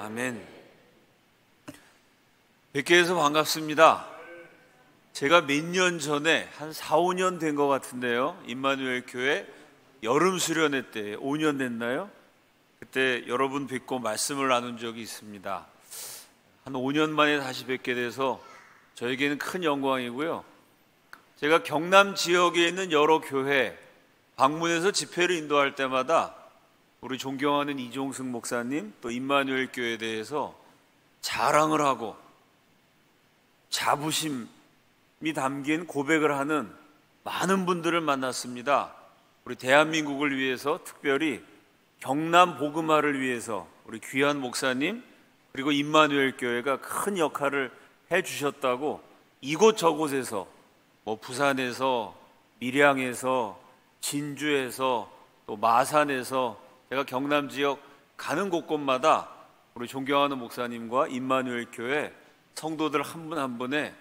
아멘. 뵙게 해서 반갑습니다. 제가 몇 년 전에 한 4, 5년 된 것 같은데요, 임마누엘 교회 여름 수련회 때 5년 됐나요? 그때 여러분 뵙고 말씀을 나눈 적이 있습니다. 한 5년 만에 다시 뵙게 돼서 저에게는 큰 영광이고요. 제가 경남 지역에 있는 여러 교회 방문해서 집회를 인도할 때마다 우리 존경하는 이종승 목사님 또 임마누엘 교회에 대해서 자랑을 하고 자부심이 담긴 고백을 하는 많은 분들을 만났습니다. 우리 대한민국을 위해서, 특별히 경남 복음화를 위해서 우리 귀한 목사님 그리고 임마누엘 교회가 큰 역할을 해주셨다고 이곳저곳에서 부산에서, 밀양에서, 진주에서, 또 마산에서 제가 경남 지역 가는 곳곳마다 우리 존경하는 목사님과 임마누엘 교회 성도들 한 분 한 분의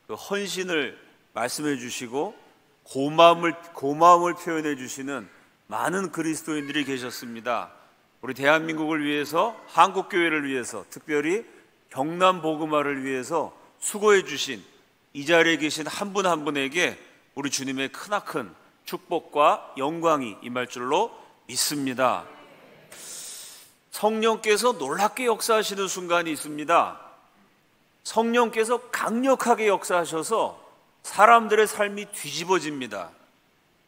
그 헌신을 말씀해 주시고 고마움을 표현해 주시는 많은 그리스도인들이 계셨습니다. 우리 대한민국을 위해서, 한국교회를 위해서, 특별히 경남 복음화를 위해서 수고해 주신 이 자리에 계신 한 분 한 분에게 우리 주님의 크나큰 축복과 영광이 임할 줄로 믿습니다. 성령께서 놀랍게 역사하시는 순간이 있습니다. 성령께서 강력하게 역사하셔서 사람들의 삶이 뒤집어집니다.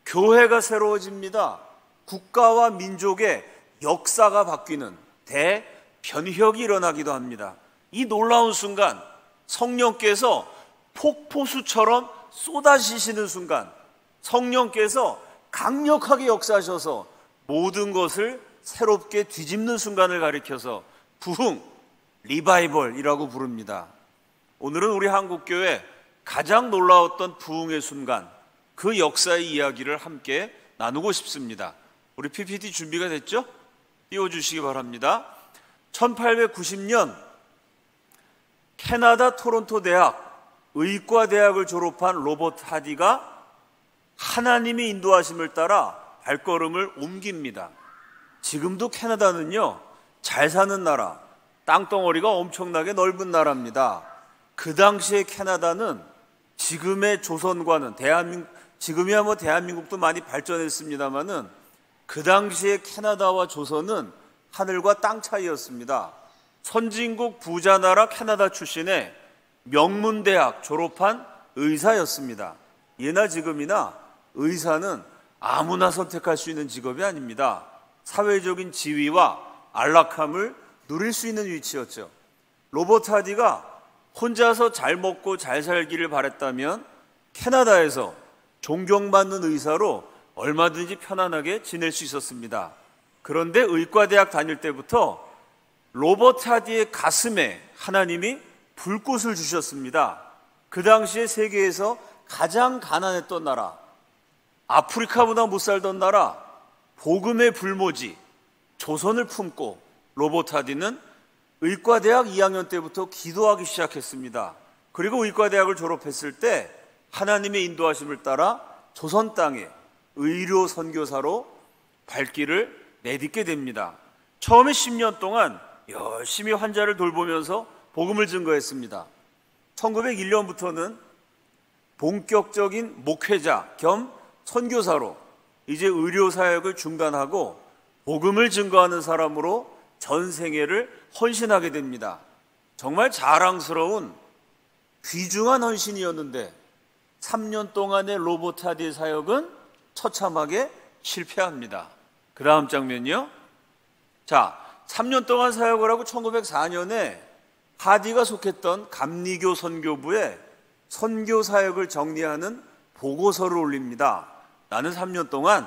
교회가 새로워집니다. 국가와 민족의 역사가 바뀌는 대변혁이 일어나기도 합니다. 이 놀라운 순간, 성령께서 폭포수처럼 쏟아지시는 순간, 성령께서 강력하게 역사하셔서 모든 것을 새롭게 뒤집는 순간을 가리켜서 부흥, 리바이벌이라고 부릅니다. 오늘은 우리 한국교회 가장 놀라웠던 부흥의 순간, 그 역사의 이야기를 함께 나누고 싶습니다. 우리 PPT 준비가 됐죠? 띄워주시기 바랍니다. 1890년 캐나다 토론토 대학 의과대학을 졸업한 로버트 하디가 하나님의 인도하심을 따라 발걸음을 옮깁니다. 지금도 캐나다는요, 잘 사는 나라, 땅덩어리가 엄청나게 넓은 나라입니다. 그 당시에 캐나다는 지금의 조선과는 지금이야 대한민국도 많이 발전했습니다만은 그 당시에 캐나다와 조선은 하늘과 땅 차이였습니다. 선진국 부자나라 캐나다 출신의 명문대학 졸업한 의사였습니다. 예나 지금이나 의사는 아무나 선택할 수 있는 직업이 아닙니다. 사회적인 지위와 안락함을 누릴 수 있는 위치였죠. 로버트 하디가 혼자서 잘 먹고 잘 살기를 바랬다면 캐나다에서 존경받는 의사로 얼마든지 편안하게 지낼 수 있었습니다. 그런데 의과대학 다닐 때부터 로버트 하디의 가슴에 하나님이 불꽃을 주셨습니다. 그 당시에 세계에서 가장 가난했던 나라, 아프리카보다 못 살던 나라, 복음의 불모지 조선을 품고 로버트 하디는 의과대학 2학년 때부터 기도하기 시작했습니다. 그리고 의과대학을 졸업했을 때 하나님의 인도하심을 따라 조선 땅에 의료 선교사로 발길을 내딛게 됩니다. 처음에 10년 동안 열심히 환자를 돌보면서 복음을 증거했습니다. 1901년부터는 본격적인 목회자 겸 선교사로 이제 의료 사역을 중단하고 복음을 증거하는 사람으로 전 생애를 헌신하게 됩니다. 정말 자랑스러운 귀중한 헌신이었는데 3년 동안의 로버트 하디의 사역은 처참하게 실패합니다. 그 다음 장면이요. 3년 동안 사역을 하고 1904년에 하디가 속했던 감리교 선교부에 선교 사역을 정리하는 보고서를 올립니다. 나는 3년 동안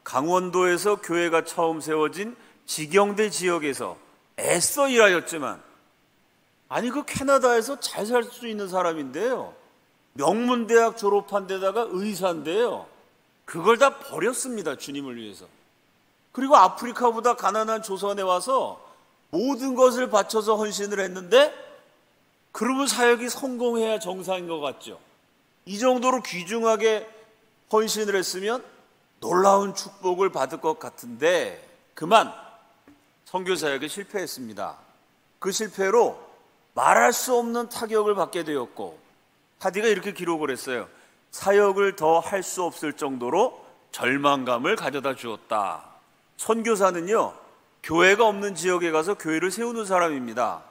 강원도에서 교회가 처음 세워진 지경대 지역에서 애써 일하였지만, 아니 그 캐나다에서 잘 살 수 있는 사람인데요, 명문대학 졸업한 데다가 의사인데요, 그걸 다 버렸습니다. 주님을 위해서. 그리고 아프리카보다 가난한 조선에 와서 모든 것을 바쳐서 헌신을 했는데, 그러면 사역이 성공해야 정상인 것 같죠. 이 정도로 귀중하게 헌신을 했으면 놀라운 축복을 받을 것 같은데 그만 선교 사역에 실패했습니다. 그 실패로 말할 수 없는 타격을 받게 되었고, 하디가 이렇게 기록을 했어요. 사역을 더 할 수 없을 정도로 절망감을 가져다 주었다. 선교사는요, 교회가 없는 지역에 가서 교회를 세우는 사람입니다.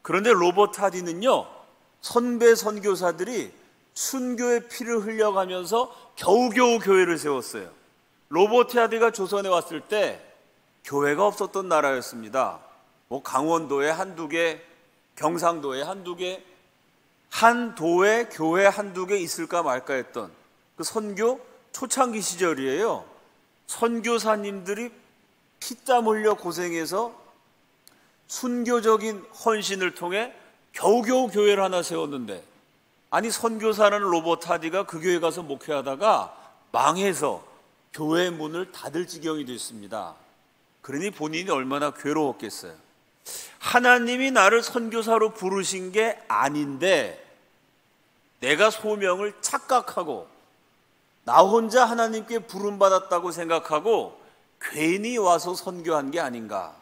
그런데 로버트 하디는요, 선배 선교사들이 순교의 피를 흘려가면서 겨우겨우 교회를 세웠어요. 로버트 하디가 조선에 왔을 때 교회가 없었던 나라였습니다. 강원도에 한두 개, 경상도에 한두 개, 한 도에 교회 한두 개 있을까 말까 했던 그 선교 초창기 시절이에요. 선교사님들이 피땀 흘려 고생해서 순교적인 헌신을 통해 겨우겨우 교회를 하나 세웠는데, 아니 선교사는 로버트 하디가 그 교회 가서 목회하다가 망해서 교회 문을 닫을 지경이 됐습니다. 그러니 본인이 얼마나 괴로웠겠어요. 하나님이 나를 선교사로 부르신 게 아닌데 내가 소명을 착각하고 나 혼자 하나님께 부름받았다고 생각하고 괜히 와서 선교한 게 아닌가.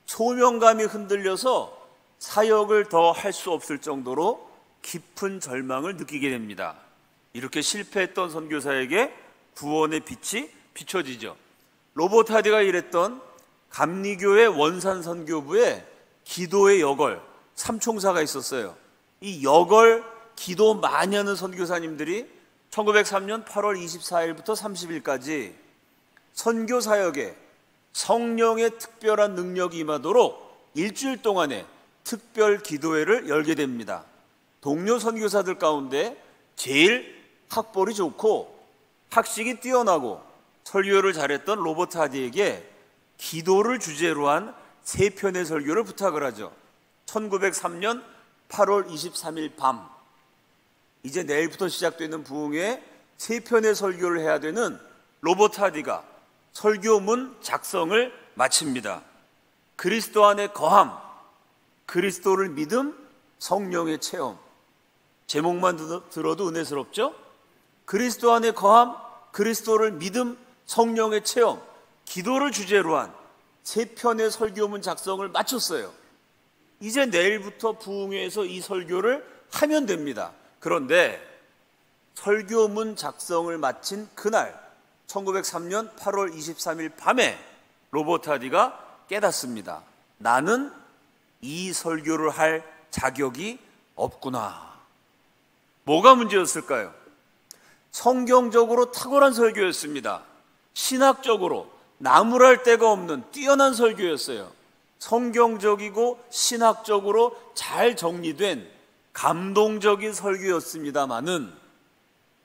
소명감이 흔들려서 사역을 더 할 수 없을 정도로 깊은 절망을 느끼게 됩니다. 이렇게 실패했던 선교사에게 구원의 빛이 비춰지죠. 로버트 하디가 일했던 감리교회 원산 선교부에 기도의 여걸, 삼총사가 있었어요. 이 여걸 기도 많이 하는 선교사님들이 1903년 8월 24일부터 30일까지 선교 사역에 성령의 특별한 능력이 임하도록 일주일 동안의 특별 기도회를 열게 됩니다. 동료 선교사들 가운데 제일 학벌이 좋고 학식이 뛰어나고 설교를 잘했던 로버트 하디에게 기도를 주제로 한 3편의 설교를 부탁을 하죠. 1903년 8월 23일 밤, 이제 내일부터 시작되는 부흥회 3편의 설교를 해야 되는 로버트 하디가 설교문 작성을 마칩니다. 그리스도 안에 거함, 그리스도를 믿음, 성령의 체험. 제목만 들어도 은혜스럽죠? 그리스도 안에 거함, 그리스도를 믿음, 성령의 체험. 기도를 주제로 한 3편의 설교문 작성을 마쳤어요. 이제 내일부터 부흥회에서 이 설교를 하면 됩니다. 그런데 설교문 작성을 마친 그날 1903년 8월 23일 밤에 로버트 하디가 깨닫습니다. 나는 이 설교를 할 자격이 없구나. 뭐가 문제였을까요? 성경적으로 탁월한 설교였습니다. 신학적으로 나무랄 데가 없는 뛰어난 설교였어요. 성경적이고 신학적으로 잘 정리된 감동적인 설교였습니다마는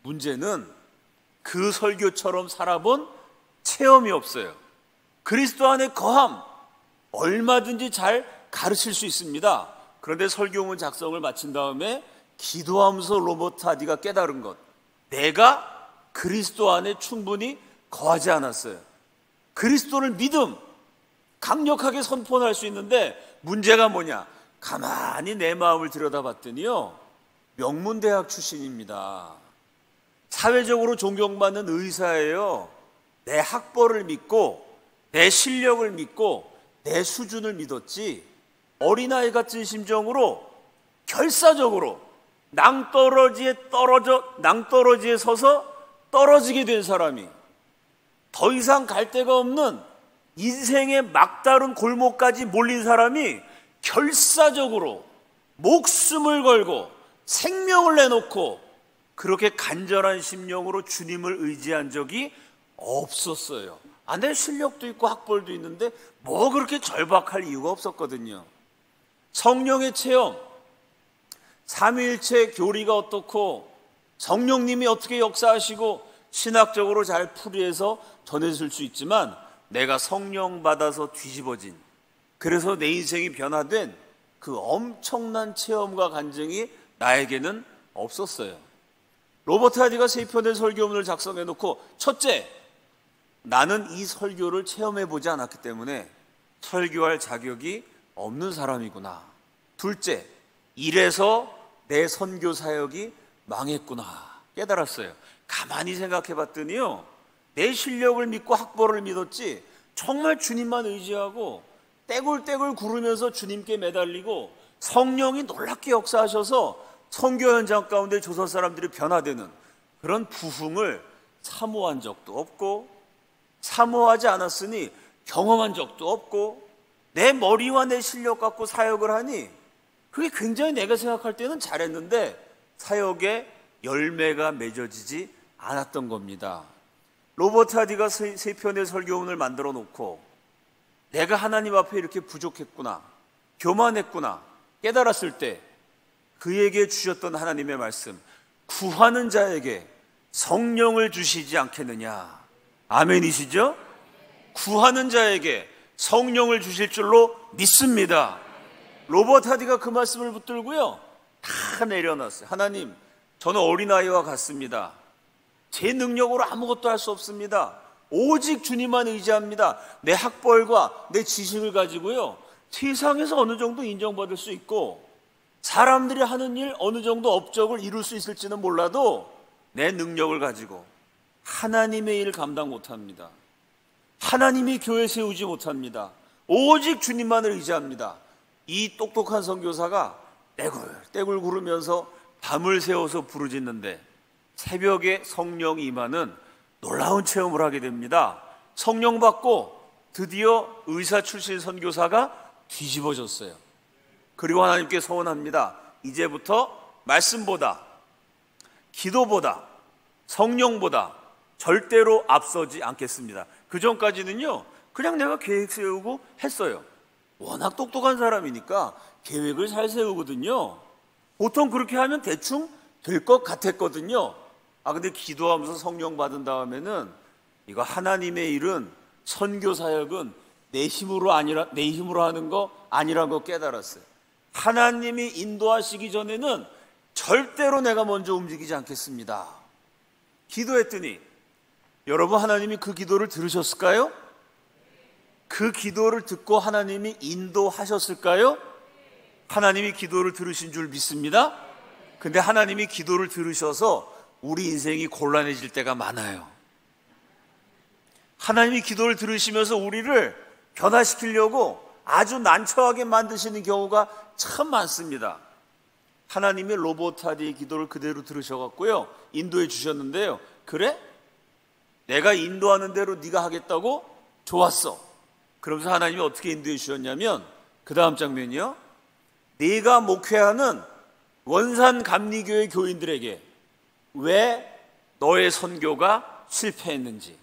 문제는 그 설교처럼 살아본 체험이 없어요. 그리스도 안에 거함, 얼마든지 잘 가르칠 수 있습니다. 그런데 설교문 작성을 마친 다음에 기도하면서 로버트 하디가 깨달은 것, 내가 그리스도 안에 충분히 거하지 않았어요. 그리스도를 믿음, 강력하게 선포할 수 있는데 문제가 뭐냐? 가만히 내 마음을 들여다봤더니요, 명문대학 출신입니다. 사회적으로 존경받는 의사예요. 내 학벌을 믿고 내 실력을 믿고 내 수준을 믿었지, 어린아이 같은 심정으로 결사적으로 낭떠러지에 서서 떨어지게 된 사람이, 더 이상 갈 데가 없는 인생의 막다른 골목까지 몰린 사람이 결사적으로 목숨을 걸고 생명을 내놓고 그렇게 간절한 심령으로 주님을 의지한 적이 없었어요. 내 실력도 있고 학벌도 있는데 뭐 그렇게 절박할 이유가 없었거든요. 성령의 체험, 삼위일체 교리가 어떻고 성령님이 어떻게 역사하시고 신학적으로 잘 풀이해서 전해줄 수 있지만, 내가 성령 받아서 뒤집어진, 그래서 내 인생이 변화된 그 엄청난 체험과 간증이 나에게는 없었어요. 로버트 하디가 3편의 설교문을 작성해 놓고, 첫째, 나는 이 설교를 체험해 보지 않았기 때문에 설교할 자격이 없는 사람이구나. 둘째, 이래서 내 선교 사역이 망했구나 깨달았어요. 가만히 생각해 봤더니요, 내 실력을 믿고 학벌을 믿었지 정말 주님만 의지하고 떼굴떼굴 구르면서 주님께 매달리고 성령이 놀랍게 역사하셔서 선교 현장 가운데 조선 사람들이 변화되는 그런 부흥을 사모한 적도 없고, 사모하지 않았으니 경험한 적도 없고, 내 머리와 내 실력 갖고 사역을 하니 그게 굉장히 내가 생각할 때는 잘했는데 사역에 열매가 맺어지지 않았던 겁니다. 로버트 하디가 세 편의 설교문을 만들어 놓고 내가 하나님 앞에 이렇게 부족했구나, 교만했구나 깨달았을 때 그에게 주셨던 하나님의 말씀, 구하는 자에게 성령을 주시지 않겠느냐. 아멘이시죠? 구하는 자에게 성령을 주실 줄로 믿습니다. 로버트 하디가 그 말씀을 붙들고요, 다 내려놨어요. 하나님, 저는 어린아이와 같습니다. 제 능력으로 아무것도 할 수 없습니다. 오직 주님만 의지합니다. 내 학벌과 내 지식을 가지고요, 세상에서 어느 정도 인정받을 수 있고 사람들이 하는 일 어느 정도 업적을 이룰 수 있을지는 몰라도 내 능력을 가지고 하나님의 일을 감당 못합니다. 하나님이 교회 세우지 못합니다. 오직 주님만을 의지합니다. 이 똑똑한 선교사가 떼굴떼굴 구르면서 밤을 새워서 부르짖는데 새벽에 성령이 임하는 놀라운 체험을 하게 됩니다. 성령 받고 드디어 의사 출신 선교사가 뒤집어졌어요. 그리고 하나님께 소원합니다. 이제부터 말씀보다, 기도보다, 성령보다 절대로 앞서지 않겠습니다. 그 전까지는요, 그냥 내가 계획 세우고 했어요. 워낙 똑똑한 사람이니까 계획을 잘 세우거든요. 보통 그렇게 하면 대충 될 것 같았거든요. 근데 기도하면서 성령 받은 다음에는 이거 하나님의 일은, 선교 사역은 내 힘으로 하는 거 아니라는 거 깨달았어요. 하나님이 인도하시기 전에는 절대로 내가 먼저 움직이지 않겠습니다. 기도했더니 여러분, 하나님이 그 기도를 들으셨을까요? 그 기도를 듣고 하나님이 인도하셨을까요? 하나님이 기도를 들으신 줄 믿습니다. 근데 하나님이 기도를 들으셔서 우리 인생이 곤란해질 때가 많아요. 하나님이 기도를 들으시면서 우리를 변화시키려고 아주 난처하게 만드시는 경우가 참 많습니다. 하나님이 로버트 하디의 기도를 그대로 들으셔갖고요, 인도해 주셨는데요. 그래? 내가 인도하는 대로 네가 하겠다고? 좋았어. 그러면서 하나님이 어떻게 인도해 주셨냐면, 그 다음 장면이요, 네가 목회하는 원산 감리교회 교인들에게 왜 너의 선교가 실패했는지,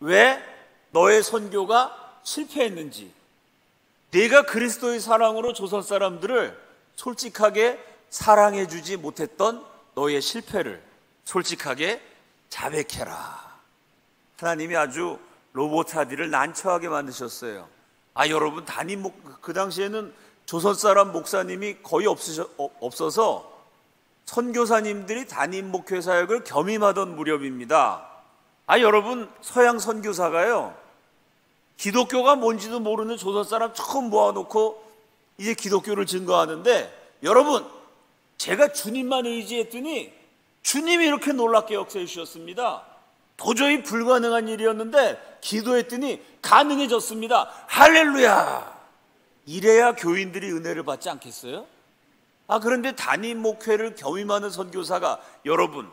왜 너의 선교가 실패했는지, 네가 그리스도의 사랑으로 조선 사람들을 솔직하게 사랑해 주지 못했던 너의 실패를 솔직하게 자백해라. 하나님이 아주 로버트 하디를 난처하게 만드셨어요. 여러분, 그 당시에는 조선 사람 목사님이 거의 없어서 선교사님들이 담임 목회 사역을 겸임하던 무렵입니다. 여러분, 서양 선교사가요, 기독교가 뭔지도 모르는 조선 사람 처음 모아놓고 이제 기독교를 증거하는데, 여러분, 제가 주님만 의지했더니 주님이 이렇게 놀랍게 역사해 주셨습니다. 도저히 불가능한 일이었는데 기도했더니 가능해졌습니다. 할렐루야! 이래야 교인들이 은혜를 받지 않겠어요? 그런데 담임 목회를 겸임하는 선교사가, 여러분,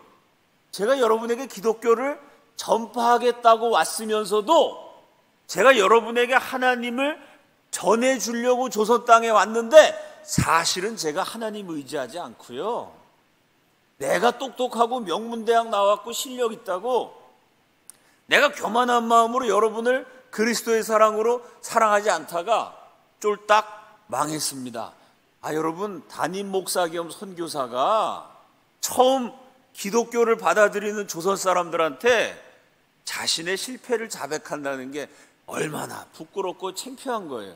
제가 여러분에게 기독교를 전파하겠다고 왔으면서도 제가 여러분에게 하나님을 전해주려고 조선 땅에 왔는데 사실은 제가 하나님 의지하지 않고요, 내가 똑똑하고 명문대학 나왔고 실력 있다고 내가 교만한 마음으로 여러분을 그리스도의 사랑으로 사랑하지 않다가 쫄딱 망했습니다. 여러분, 담임 목사 겸 선교사가 처음 기독교를 받아들이는 조선 사람들한테 자신의 실패를 자백한다는 게 얼마나 부끄럽고 창피한 거예요.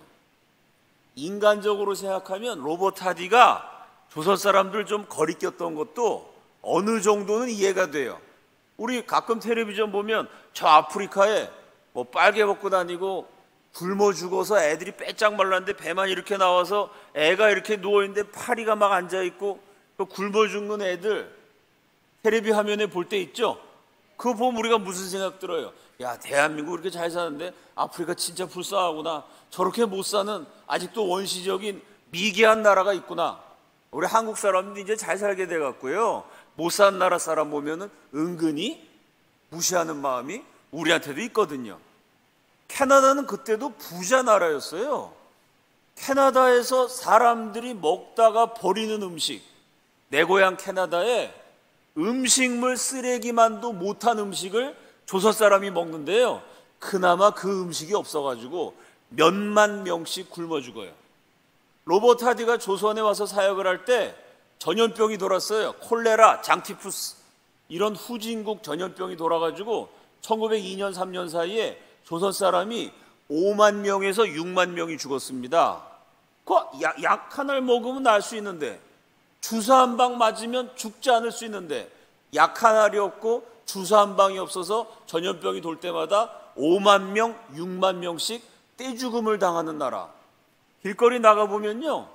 인간적으로 생각하면 로버트 하디가 조선 사람들 좀 거리꼈던 것도 어느 정도는 이해가 돼요. 우리 가끔 텔레비전 보면 저 아프리카에 빨개 벗고 다니고 굶어 죽어서 애들이 빼짝 말랐는데 배만 이렇게 나와서 애가 이렇게 누워있는데 파리가 막 앉아있고 굶어 죽는 애들 텔레비 화면에 볼 때 있죠? 그거 보면 우리가 무슨 생각 들어요? 야, 대한민국 이렇게 잘 사는데 아프리카 진짜 불쌍하구나. 저렇게 못 사는 아직도 원시적인 미개한 나라가 있구나. 우리 한국 사람들이 이제 잘 살게 돼 갖고요, 못 사는 나라 사람 보면은 은근히 무시하는 마음이 우리한테도 있거든요. 캐나다는 그때도 부자 나라였어요. 캐나다에서 사람들이 먹다가 버리는 음식, 내 고향 캐나다에 음식물 쓰레기만도 못한 음식을 조선 사람이 먹는데요, 그나마 그 음식이 없어가지고 몇만 명씩 굶어 죽어요. 로버트 하디가 조선에 와서 사역을 할 때 전염병이 돌았어요. 콜레라, 장티푸스 이런 후진국 전염병이 돌아가지고 1902년 3년 사이에 조선 사람이 5만 명에서 6만 명이 죽었습니다. 그 약 하나를 먹으면 날 수 있는데, 주사 한 방 맞으면 죽지 않을 수 있는데, 약 하나리 없고 주사 한 방이 없어서 전염병이 돌 때마다 5만 명, 6만 명씩 떼죽음을 당하는 나라. 길거리 나가보면요,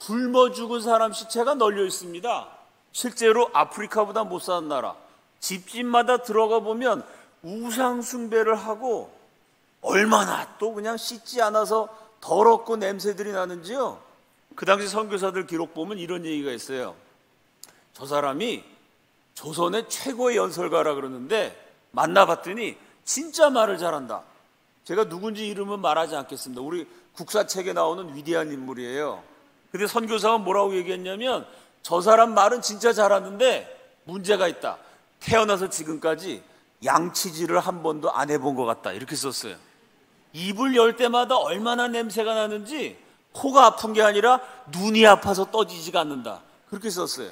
굶어 죽은 사람 시체가 널려 있습니다. 실제로 아프리카보다 못 사는 나라. 집집마다 들어가 보면 우상 숭배를 하고, 얼마나 또 그냥 씻지 않아서 더럽고 냄새들이 나는지요. 그 당시 선교사들 기록 보면 이런 얘기가 있어요. 저 사람이 조선의 최고의 연설가라 그러는데 만나봤더니 진짜 말을 잘한다. 제가 누군지 이름은 말하지 않겠습니다. 우리 국사책에 나오는 위대한 인물이에요. 근데 선교사가 뭐라고 얘기했냐면, 저 사람 말은 진짜 잘하는데 문제가 있다. 태어나서 지금까지 양치질을 한 번도 안 해본 것 같다. 이렇게 썼어요. 입을 열 때마다 얼마나 냄새가 나는지, 코가 아픈 게 아니라 눈이 아파서 떠지지가 않는다. 그렇게 썼어요.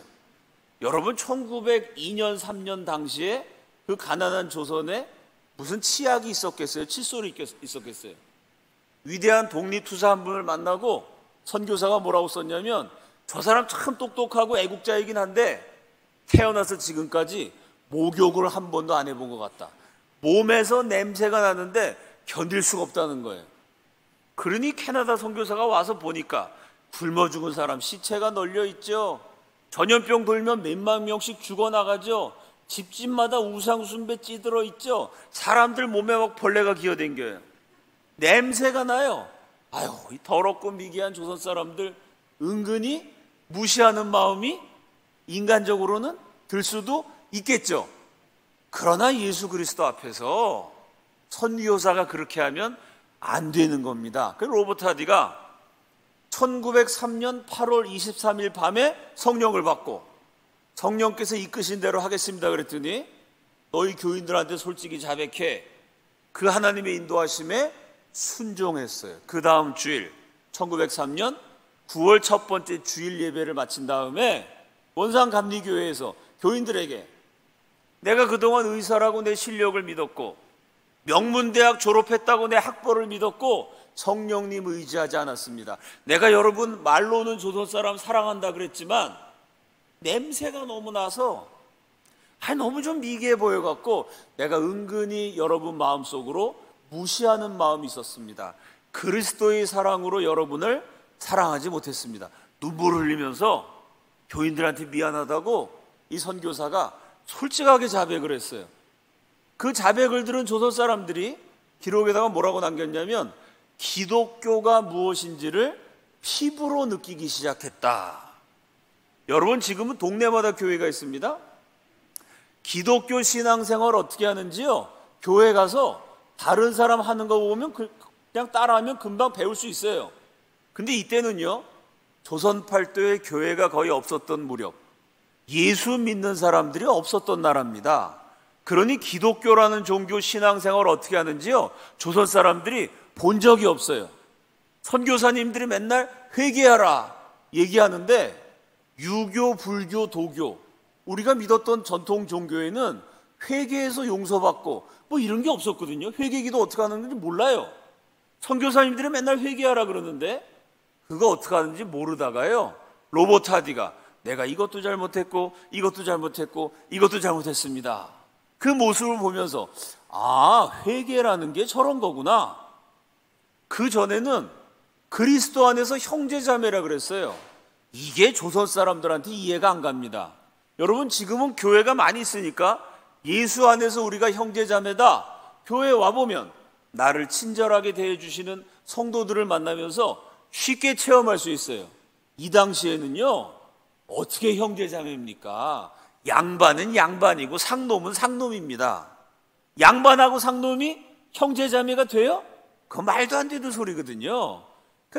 여러분, 1902년 3년 당시에 그 가난한 조선에 무슨 치약이 있었겠어요? 칫솔이 있었겠어요? 위대한 독립투사 한 분을 만나고 선교사가 뭐라고 썼냐면, 저 사람 참 똑똑하고 애국자이긴 한데 태어나서 지금까지 목욕을 한 번도 안 해본 것 같다. 몸에서 냄새가 나는데 견딜 수가 없다는 거예요. 그러니 캐나다 선교사가 와서 보니까 굶어 죽은 사람 시체가 널려 있죠. 전염병 돌면 몇만 명씩 죽어나가죠. 집집마다 우상숭배 찌들어 있죠. 사람들 몸에 막 벌레가 기어댕겨요. 냄새가 나요. 아유, 이 더럽고 미개한 조선 사람들 은근히 무시하는 마음이 인간적으로는 들 수도 있겠죠. 그러나 예수 그리스도 앞에서 선교사가 그렇게 하면 안 되는 겁니다. 그래서 로버트 하디가 1903년 8월 23일 밤에 성령을 받고, 성령께서 이끄신 대로 하겠습니다 그랬더니, 너희 교인들한테 솔직히 자백해. 그 하나님의 인도하심에 순종했어요. 그 다음 주일 1903년 9월 첫 번째 주일 예배를 마친 다음에 원산감리교회에서 교인들에게, 내가 그동안 의사라고 내 실력을 믿었고 명문대학 졸업했다고 내 학벌을 믿었고 성령님 의지하지 않았습니다. 내가 여러분 말로는 조선 사람 사랑한다 그랬지만 냄새가 너무 나서 너무 좀 미개해 보여갖고 내가 은근히 여러분 마음속으로 무시하는 마음이 있었습니다. 그리스도의 사랑으로 여러분을 사랑하지 못했습니다. 눈물을 흘리면서 교인들한테 미안하다고 이 선교사가 솔직하게 자백을 했어요. 그 자백을 들은 조선 사람들이 기록에다가 뭐라고 남겼냐면, 기독교가 무엇인지를 피부로 느끼기 시작했다. 여러분, 지금은 동네마다 교회가 있습니다. 기독교 신앙생활 어떻게 하는지요, 교회 가서 다른 사람 하는 거 보면 그냥 따라하면 금방 배울 수 있어요. 근데 이때는요, 조선 팔도에 교회가 거의 없었던 무렵, 예수 믿는 사람들이 없었던 나라입니다. 그러니 기독교라는 종교 신앙생활을 어떻게 하는지요, 조선 사람들이 본 적이 없어요. 선교사님들이 맨날 회개하라 얘기하는데, 유교, 불교, 도교, 우리가 믿었던 전통 종교에는 회개해서 용서받고 뭐 이런 게 없었거든요. 회개기도 어떻게 하는지 몰라요. 선교사님들이 맨날 회개하라 그러는데 그거 어떻게 하는지 모르다가요, 로버트 하디가 내가 이것도 잘못했고 이것도 잘못했고 이것도 잘못했습니다. 그 모습을 보면서 회개라는 게 저런 거구나. 그 전에는 그리스도 안에서 형제자매라 그랬어요. 이게 조선 사람들한테 이해가 안 갑니다. 여러분, 지금은 교회가 많이 있으니까 예수 안에서 우리가 형제자매다. 교회에 와보면 나를 친절하게 대해주시는 성도들을 만나면서 쉽게 체험할 수 있어요. 이 당시에는요, 어떻게 형제자매입니까? 양반은 양반이고 상놈은 상놈입니다. 양반하고 상놈이 형제자매가 돼요? 그거 말도 안 되는 소리거든요.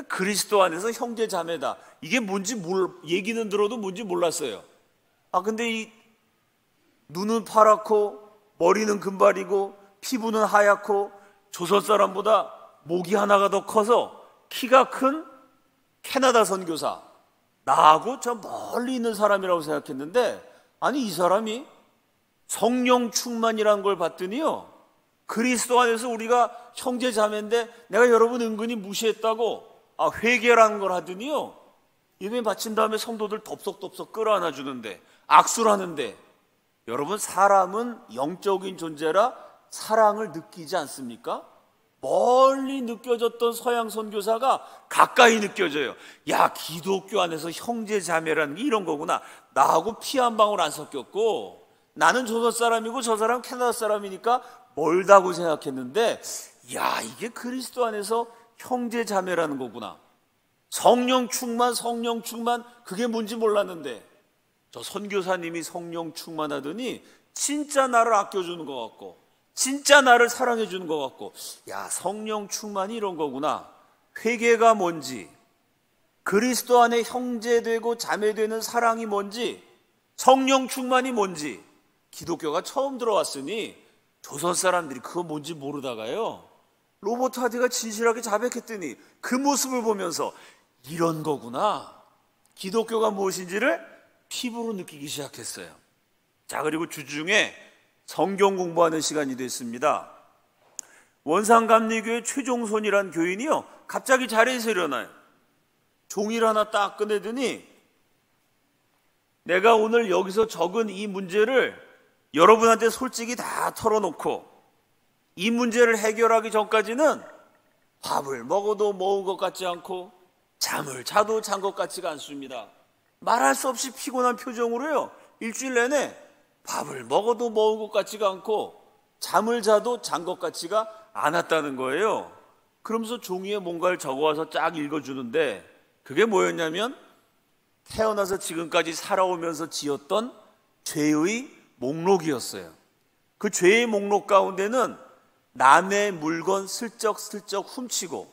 그리스도 안에서 형제자매다. 이게 뭔지 얘기는 들어도 뭔지 몰랐어요. 근데 이 눈은 파랗고 머리는 금발이고 피부는 하얗고 조선 사람보다 목이 하나가 더 커서 키가 큰 캐나다 선교사, 나하고 저 멀리 있는 사람이라고 생각했는데, 아니 이 사람이 성령 충만이라는 걸 봤더니요, 그리스도 안에서 우리가 형제자매인데 내가 여러분 은근히 무시했다고 회개라는 걸 하더니요, 예배 마친 다음에 성도들 덥석덥석 끌어안아 주는데, 악수를 하는데, 여러분 사람은 영적인 존재라 사랑을 느끼지 않습니까? 멀리 느껴졌던 서양 선교사가 가까이 느껴져요. 야, 기독교 안에서 형제자매라는 게 이런 거구나. 나하고 피 한 방울 안 섞였고 나는 조선 사람이고 저 사람 캐나다 사람이니까 멀다고 생각했는데, 야, 이게 그리스도 안에서 형제자매라는 거구나. 성령 충만, 그게 뭔지 몰랐는데 저 선교사님이 성령 충만하더니 진짜 나를 아껴주는 것 같고 진짜 나를 사랑해 주는 것 같고, 야, 성령 충만이 이런 거구나. 회개가 뭔지, 그리스도 안에 형제되고 자매되는 사랑이 뭔지, 성령 충만이 뭔지 기독교가 처음 들어왔으니 조선 사람들이 그거 뭔지 모르다가요, 로버트 하디가 진실하게 자백했더니 그 모습을 보면서 이런 거구나, 기독교가 무엇인지를 피부로 느끼기 시작했어요. 자, 그리고 주중에 성경 공부하는 시간이 됐습니다. 원산감리교회 최종손이란 교인이요, 갑자기 자리에서 일어나요. 종이를 하나 딱 꺼내더니 내가 오늘 여기서 적은 이 문제를 여러분한테 솔직히 다 털어놓고 이 문제를 해결하기 전까지는 밥을 먹어도 먹은 것 같지 않고 잠을 자도 잔 것 같지가 않습니다. 말할 수 없이 피곤한 표정으로요, 일주일 내내 밥을 먹어도 먹은 것 같지가 않고 잠을 자도 잔 것 같지가 않았다는 거예요. 그러면서 종이에 뭔가를 적어와서 쫙 읽어주는데, 그게 뭐였냐면 태어나서 지금까지 살아오면서 지었던 죄의 목록이었어요. 그 죄의 목록 가운데는 남의 물건 슬쩍슬쩍 훔치고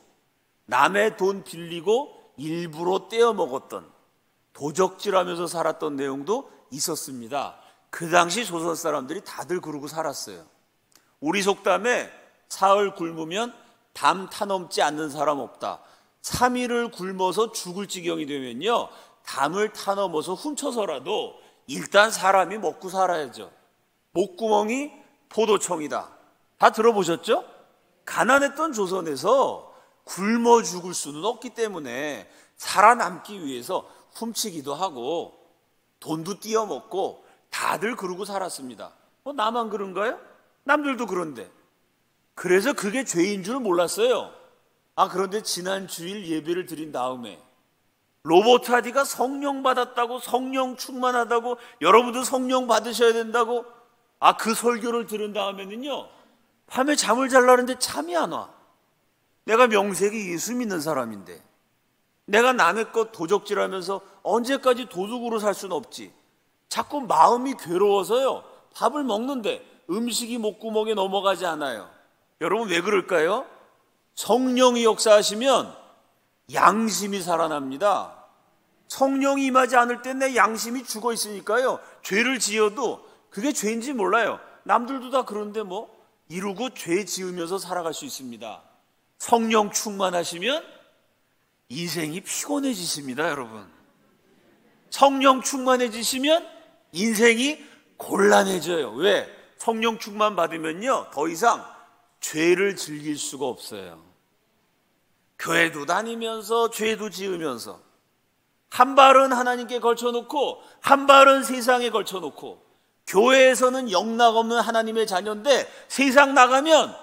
남의 돈 빌리고 일부러 떼어 먹었던, 도적질하면서 살았던 내용도 있었습니다. 그 당시 조선 사람들이 다들 그러고 살았어요. 우리 속담에 사흘 굶으면 담 타넘지 않는 사람 없다. 3일을 굶어서 죽을 지경이 되면요, 담을 타넘어서 훔쳐서라도 일단 사람이 먹고 살아야죠. 목구멍이 포도청이다. 다 들어보셨죠? 가난했던 조선에서 굶어 죽을 수는 없기 때문에 살아남기 위해서 훔치기도 하고 돈도 띄어먹고 다들 그러고 살았습니다. 나만 그런가요? 남들도 그런데. 그래서 그게 죄인 줄 몰랐어요. 그런데 지난 주일 예배를 드린 다음에 로버트 하디가 성령 받았다고, 성령 충만하다고, 여러분도 성령 받으셔야 된다고, 그 설교를 들은 다음에는요, 밤에 잠을 자려는데 잠이 안 와. 내가 명색이 예수 믿는 사람인데, 내가 남의 것 도적질하면서 언제까지 도둑으로 살 수는 없지. 자꾸 마음이 괴로워서요, 밥을 먹는데 음식이 목구멍에 넘어가지 않아요. 여러분 왜 그럴까요? 성령이 역사하시면 양심이 살아납니다. 성령이 임하지 않을 때 내 양심이 죽어 있으니까요, 죄를 지어도 그게 죄인지 몰라요. 남들도 다 그런데 이루고 죄 지으면서 살아갈 수 있습니다. 성령 충만하시면 인생이 피곤해지십니다, 여러분. 성령 충만해지시면 인생이 곤란해져요. 왜? 성령 충만 받으면요, 더 이상 죄를 즐길 수가 없어요. 교회도 다니면서 죄도 지으면서 한 발은 하나님께 걸쳐놓고 한 발은 세상에 걸쳐놓고, 교회에서는 영락없는 하나님의 자녀인데 세상 나가면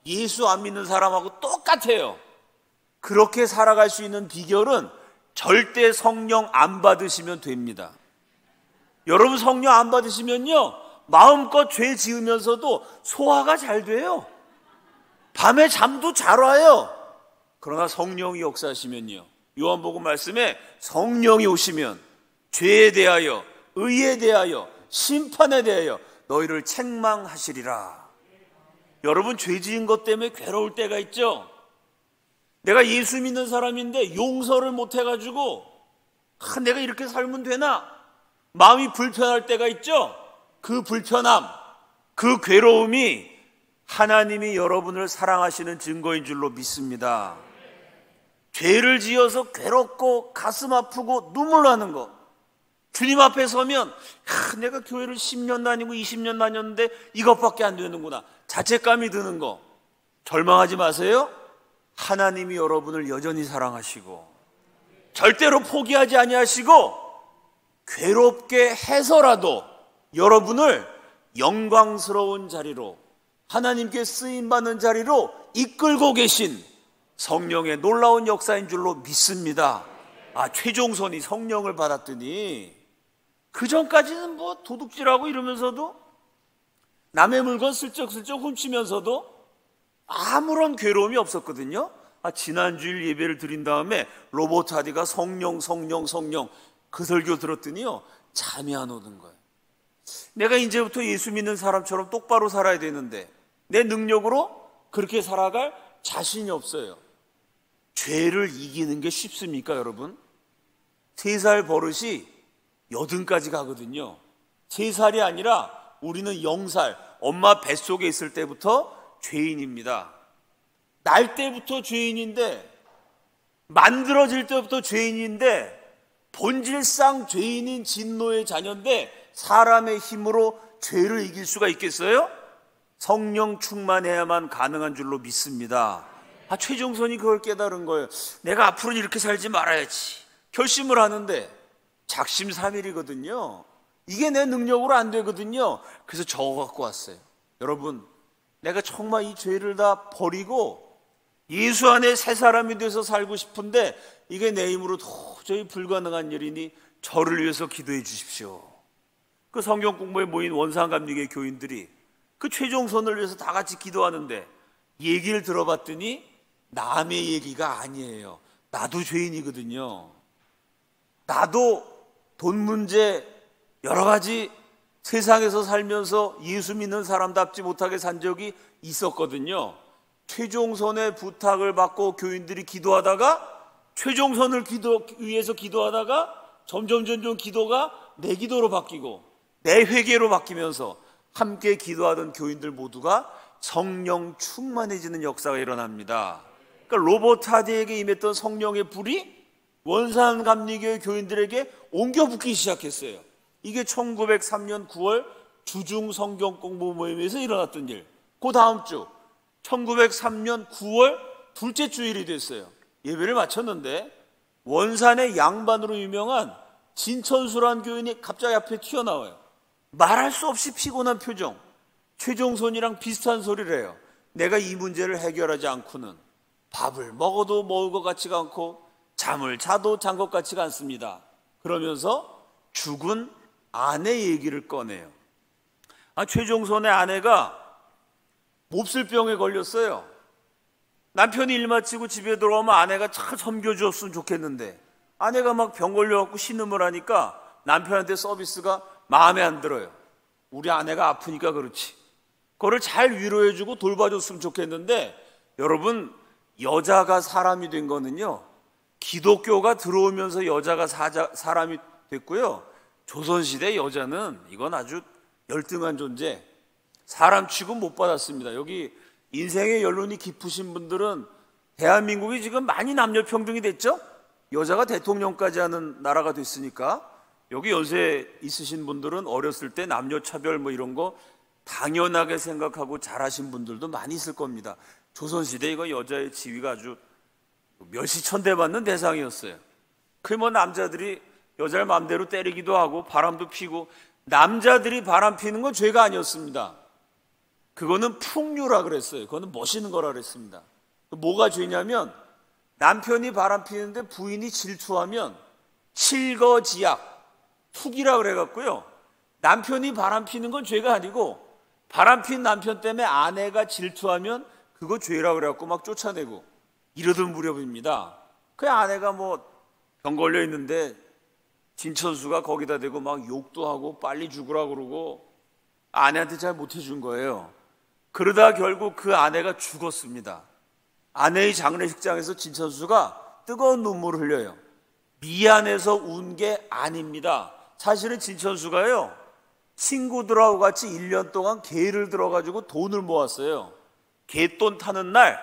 예수 안 믿는 사람하고 똑같아요. 그렇게 살아갈 수 있는 비결은 절대 성령 안 받으시면 됩니다. 여러분 성령 안 받으시면요, 마음껏 죄 지으면서도 소화가 잘 돼요. 밤에 잠도 잘 와요. 그러나 성령이 역사하시면요, 요한복음 말씀에 성령이 오시면 죄에 대하여, 의에 대하여, 심판에 대하여 너희를 책망하시리라. 여러분, 죄 지은 것 때문에 괴로울 때가 있죠. 내가 예수 믿는 사람인데 용서를 못 해가지고 내가 이렇게 살면 되나? 마음이 불편할 때가 있죠. 그 불편함, 그 괴로움이 하나님이 여러분을 사랑하시는 증거인 줄로 믿습니다. 죄를 지어서 괴롭고 가슴 아프고 눈물 나는 거, 주님 앞에 서면 내가 교회를 10년 다니고 20년 다녔는데 이것밖에 안 되는구나, 자책감이 드는 거, 절망하지 마세요. 하나님이 여러분을 여전히 사랑하시고 절대로 포기하지 아니하시고 괴롭게 해서라도 여러분을 영광스러운 자리로, 하나님께 쓰임받는 자리로 이끌고 계신 성령의 놀라운 역사인 줄로 믿습니다. 최종선이 성령을 받았더니 그 전까지는 뭐 도둑질하고 이러면서도 남의 물건 슬쩍슬쩍 훔치면서도 아무런 괴로움이 없었거든요. 지난주일 예배를 드린 다음에 로버트 하디가 성령 그 설교 들었더니요, 잠이 안 오는 거예요. 내가 이제부터 예수 믿는 사람처럼 똑바로 살아야 되는데 내 능력으로 그렇게 살아갈 자신이 없어요. 죄를 이기는 게 쉽습니까, 여러분? 3살 버릇이 80까지 가거든요. 3살이 아니라 우리는 0살, 엄마 뱃속에 있을 때부터 죄인입니다. 날 때부터 죄인인데, 만들어질 때부터 죄인인데, 본질상 죄인인 진노의 자녀인데 사람의 힘으로 죄를 이길 수가 있겠어요? 성령 충만해야만 가능한 줄로 믿습니다. 최종선이 그걸 깨달은 거예요. 내가 앞으로는 이렇게 살지 말아야지 결심을 하는데 작심삼일이거든요. 이게 내 능력으로 안 되거든요. 그래서 적어 갖고 왔어요. 여러분, 내가 정말 이 죄를 다 버리고 예수 안에 새 사람이 돼서 살고 싶은데 이게 내 힘으로 도저히 불가능한 일이니 저를 위해서 기도해 주십시오. 그 성경 공부에 모인 원상감리교 교인들이 그 최종선을 위해서 다 같이 기도하는데 얘기를 들어봤더니 남의 얘기가 아니에요. 나도 죄인이거든요. 나도 돈 문제, 여러 가지 세상에서 살면서 예수 믿는 사람답지 못하게 산 적이 있었거든요. 최종선의 부탁을 받고 교인들이 기도하다가 최종선을 위해서 기도하다가 점점 기도가 내 기도로 바뀌고 내 회개로 바뀌면서 함께 기도하던 교인들 모두가 성령 충만해지는 역사가 일어납니다. 그러니까 로버트 하디에게 임했던 성령의 불이 원산감리교회 교인들에게 옮겨 붙기 시작했어요. 이게 1903년 9월 주중 성경 공부 모임에서 일어났던 일. 그 다음 주 1903년 9월 둘째 주일이 됐어요. 예배를 마쳤는데 원산의 양반으로 유명한 진천수란 교인이 갑자기 앞에 튀어나와요. 말할 수 없이 피곤한 표정. 최종선이랑 비슷한 소리를 해요. 내가 이 문제를 해결하지 않고는 밥을 먹어도 먹을 것 같지가 않고 잠을 자도 잔 것 같지가 않습니다. 그러면서 죽은 아내 얘기를 꺼내요. 최종선의 아내가 몹쓸병에 걸렸어요. 남편이 일 마치고 집에 들어오면 아내가 잘 섬겨주었으면 좋겠는데 아내가 막 병 걸려갖고 신음을 하니까 남편한테 서비스가 마음에 안 들어요. 우리 아내가 아프니까 그렇지. 그거를 잘 위로해주고 돌봐줬으면 좋겠는데 여러분, 여자가 사람이 된 거는요, 기독교가 들어오면서 여자가 사람이 됐고요, 조선시대 여자는 이건 아주 열등한 존재, 사람취급 못 받았습니다. 여기 인생의 연륜이 깊으신 분들은 대한민국이 지금 많이 남녀평등이 됐죠? 여자가 대통령까지 하는 나라가 됐으니까 여기 연세 있으신 분들은 어렸을 때 남녀차별 뭐 이런 거 당연하게 생각하고 잘하신 분들도 많이 있을 겁니다. 조선시대 이거 여자의 지위가 아주 멸시천대받는 대상이었어요. 그 뭐 남자들이 여자를 마음대로 때리기도 하고 바람도 피고, 남자들이 바람 피는 건 죄가 아니었습니다. 그거는 풍류라 그랬어요. 그거는 멋있는 거라 그랬습니다. 뭐가 죄냐면 남편이 바람 피는데 부인이 질투하면 칠거지약, 툭이라 그래갖고요, 남편이 바람피는 건 죄가 아니고 바람핀 남편 때문에 아내가 질투하면 그거 죄라 그래갖고 막 쫓아내고 이러던 무렵입니다. 그 아내가 뭐 병 걸려 있는데 진천수가 거기다 대고 막 욕도 하고 빨리 죽으라 그러고 아내한테 잘 못해준 거예요. 그러다 결국 그 아내가 죽었습니다. 아내의 장례식장에서 진천수가 뜨거운 눈물을 흘려요. 미안해서 운 게 아닙니다. 사실은 진천수가요, 친구들하고 같이 1년 동안 개를 들어가지고 돈을 모았어요. 개돈 타는 날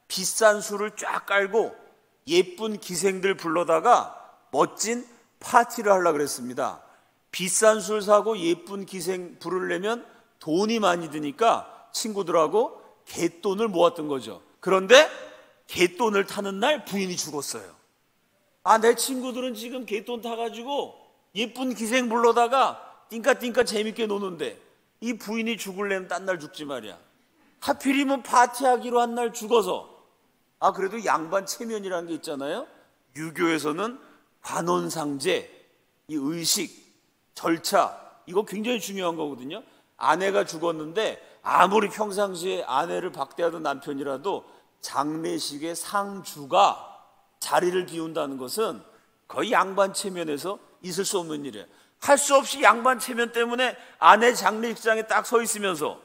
비싼 술을 쫙 깔고 예쁜 기생들 불러다가 멋진 파티를 하려고 그랬습니다. 비싼 술 사고 예쁜 기생 부르려면 돈이 많이 드니까 친구들하고 개돈을 모았던 거죠. 그런데 개돈을 타는 날 부인이 죽었어요. 내 친구들은 지금 개돈 타가지고 예쁜 기생 불러다가 띵까띵까 재밌게 노는데 이 부인이 죽을래면 딴 날 죽지 말이야. 하필이면 파티하기로 한 날 죽어서. 그래도 양반 체면이라는 게 있잖아요. 유교에서는 관혼상제, 이 의식, 절차, 이거 굉장히 중요한 거거든요. 아내가 죽었는데 아무리 평상시에 아내를 박대하던 남편이라도 장례식의 상주가 자리를 비운다는 것은 거의 양반 체면에서 있을 수 없는 일이에요. 할 수 없이 양반 체면 때문에 아내 장례식장에 딱 서 있으면서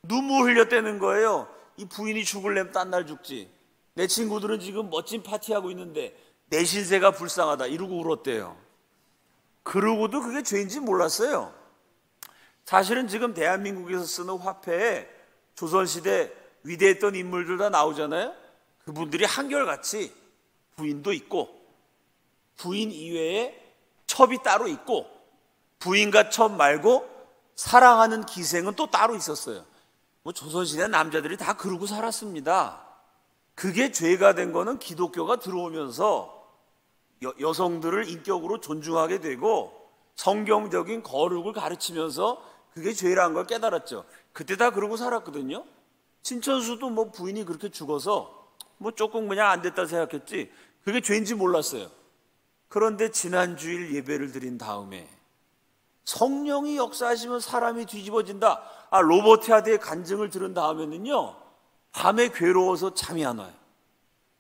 눈물 흘렸다는 거예요. 이 부인이 죽을래면 딴 날 죽지. 내 친구들은 지금 멋진 파티하고 있는데 내 신세가 불쌍하다 이러고 울었대요. 그러고도 그게 죄인지 몰랐어요. 사실은 지금 대한민국에서 쓰는 화폐에 조선시대 위대했던 인물들 다 나오잖아요. 그분들이 한결같이 부인도 있고 부인 이외에 첩이 따로 있고 부인과 첩 말고 사랑하는 기생은 또 따로 있었어요. 조선시대 남자들이 다 그러고 살았습니다. 그게 죄가 된 거는 기독교가 들어오면서 여성들을 인격으로 존중하게 되고 성경적인 거룩을 가르치면서 그게 죄라는 걸 깨달았죠. 그때 다 그러고 살았거든요. 진천수도 부인이 그렇게 죽어서 조금 그냥 안 됐다 생각했지 그게 죄인지 몰랐어요. 그런데 지난 주일 예배를 드린 다음에 성령이 역사하시면 사람이 뒤집어진다. 로버티아드의 간증을 들은 다음에는요, 밤에 괴로워서 잠이 안 와요.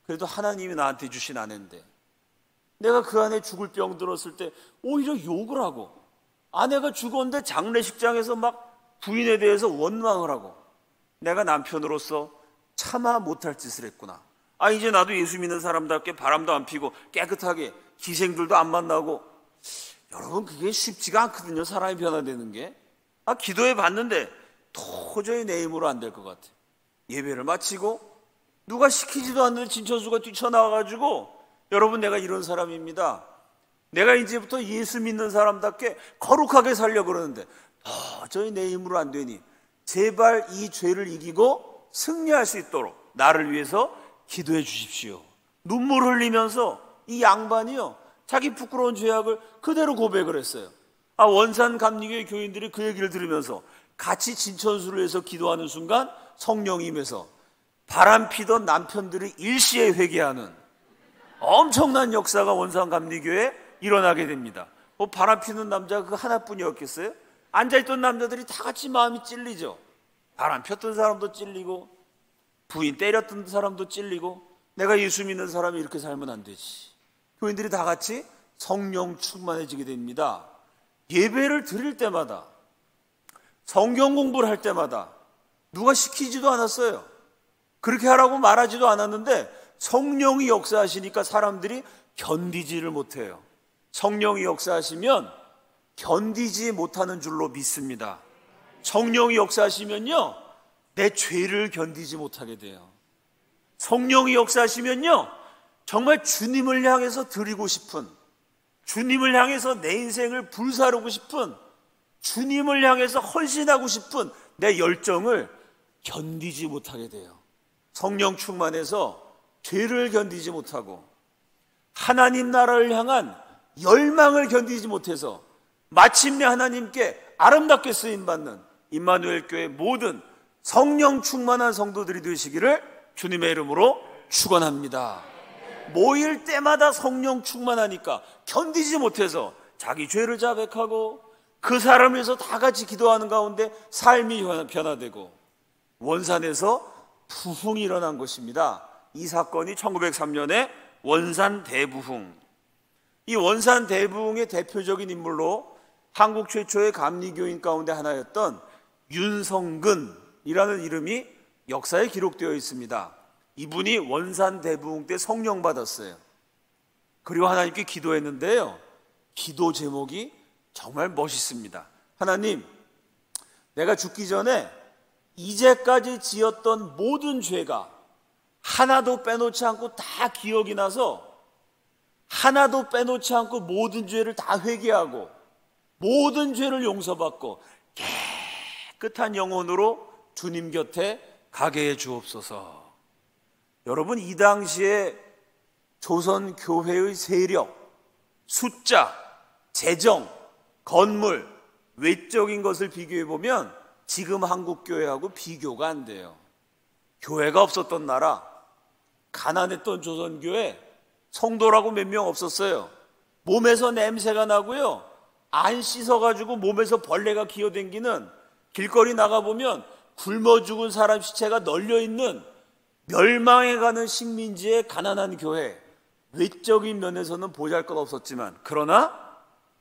그래도 하나님이 나한테 주신 아내인데 내가 그 안에 죽을 병 들었을 때 오히려 욕을 하고 아내가 죽었는데 장례식장에서 막 부인에 대해서 원망을 하고 내가 남편으로서 차마 못할 짓을 했구나. 이제 나도 예수 믿는 사람답게 바람도 안 피고 깨끗하게 기생들도 안 만나고. 여러분 그게 쉽지가 않거든요. 사람이 변화되는 게. 기도해 봤는데 도저히 내 힘으로 안 될 것 같아. 예배를 마치고 누가 시키지도 않는 진천수가 뛰쳐나와가지고 여러분 내가 이런 사람입니다. 내가 이제부터 예수 믿는 사람답게 거룩하게 살려고 그러는데 도저히 내 힘으로 안 되니 제발 이 죄를 이기고 승리할 수 있도록 나를 위해서 기도해 주십시오. 눈물 흘리면서 이 양반이요 자기 부끄러운 죄악을 그대로 고백을 했어요. 원산 감리교회 교인들이 그 얘기를 들으면서 같이 진천수를 위해서 기도하는 순간 성령이 임해서 바람피던 남편들이 일시에 회개하는 엄청난 역사가 원산 감리교회에 일어나게 됩니다. 바람피는 남자가 그 하나뿐이었겠어요? 앉아있던 남자들이 다 같이 마음이 찔리죠. 바람 폈던 사람도 찔리고 부인 때렸던 사람도 찔리고 내가 예수 믿는 사람이 이렇게 살면 안 되지. 교인들이 다 같이 성령 충만해지게 됩니다. 예배를 드릴 때마다 성경 공부를 할 때마다 누가 시키지도 않았어요. 그렇게 하라고 말하지도 않았는데 성령이 역사하시니까 사람들이 견디지를 못해요. 성령이 역사하시면 견디지 못하는 줄로 믿습니다. 성령이 역사하시면요 내 죄를 견디지 못하게 돼요. 성령이 역사하시면요 정말 주님을 향해서 드리고 싶은, 주님을 향해서 내 인생을 불사르고 싶은, 주님을 향해서 헌신하고 싶은 내 열정을 견디지 못하게 돼요. 성령 충만해서 죄를 견디지 못하고 하나님 나라를 향한 열망을 견디지 못해서 마침내 하나님께 아름답게 쓰임받는 임마누엘 교회 모든 성령 충만한 성도들이 되시기를 주님의 이름으로 축원합니다. 모일 때마다 성령 충만하니까 견디지 못해서 자기 죄를 자백하고 그 사람을 위해서 다 같이 기도하는 가운데 삶이 변화되고 원산에서 부흥이 일어난 것입니다. 이 사건이 1903년에 원산 대부흥. 이 원산 대부흥의 대표적인 인물로 한국 최초의 감리교인 가운데 하나였던 윤성근이라는 이름이 역사에 기록되어 있습니다. 이분이 원산 대부흥 때 성령 받았어요. 그리고 하나님께 기도했는데요, 기도 제목이 정말 멋있습니다. 하나님, 내가 죽기 전에 이제까지 지었던 모든 죄가 하나도 빼놓지 않고 다 기억이 나서 하나도 빼놓지 않고 모든 죄를 다 회개하고 모든 죄를 용서받고 깨끗한 영혼으로 주님 곁에 가게 해 주옵소서. 여러분, 이 당시에 조선 교회의 세력, 숫자, 재정, 건물, 외적인 것을 비교해 보면 지금 한국 교회하고 비교가 안 돼요. 교회가 없었던 나라, 가난했던 조선 교회, 성도라고 몇 명 없었어요. 몸에서 냄새가 나고요, 안 씻어가지고 몸에서 벌레가 기어댕기는, 길거리 나가보면 굶어 죽은 사람 시체가 널려있는 멸망해가는 식민지의 가난한 교회. 외적인 면에서는 보잘것없었지만 그러나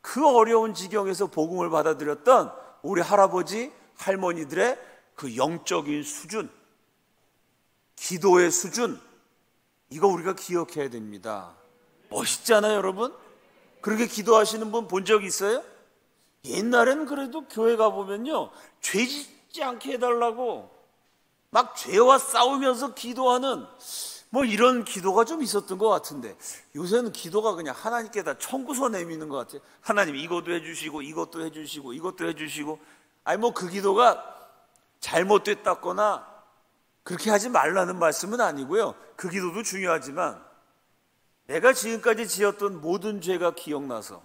그 어려운 지경에서 복음을 받아들였던 우리 할아버지 할머니들의 그 영적인 수준, 기도의 수준, 이거 우리가 기억해야 됩니다. 멋있잖아요, 여러분? 그렇게 기도하시는 분 본 적 있어요? 옛날에는 그래도 교회 가보면요, 죄 짓지 않게 해달라고 막 죄와 싸우면서 기도하는 뭐 이런 기도가 좀 있었던 것 같은데, 요새는 기도가 그냥 하나님께 다 청구서 내미는 것 같아요. 하나님 이것도 해주시고 이것도 해주시고 이것도 해주시고. 아니 뭐 그 기도가 잘못됐다거나 그렇게 하지 말라는 말씀은 아니고요, 그 기도도 중요하지만 내가 지금까지 지었던 모든 죄가 기억나서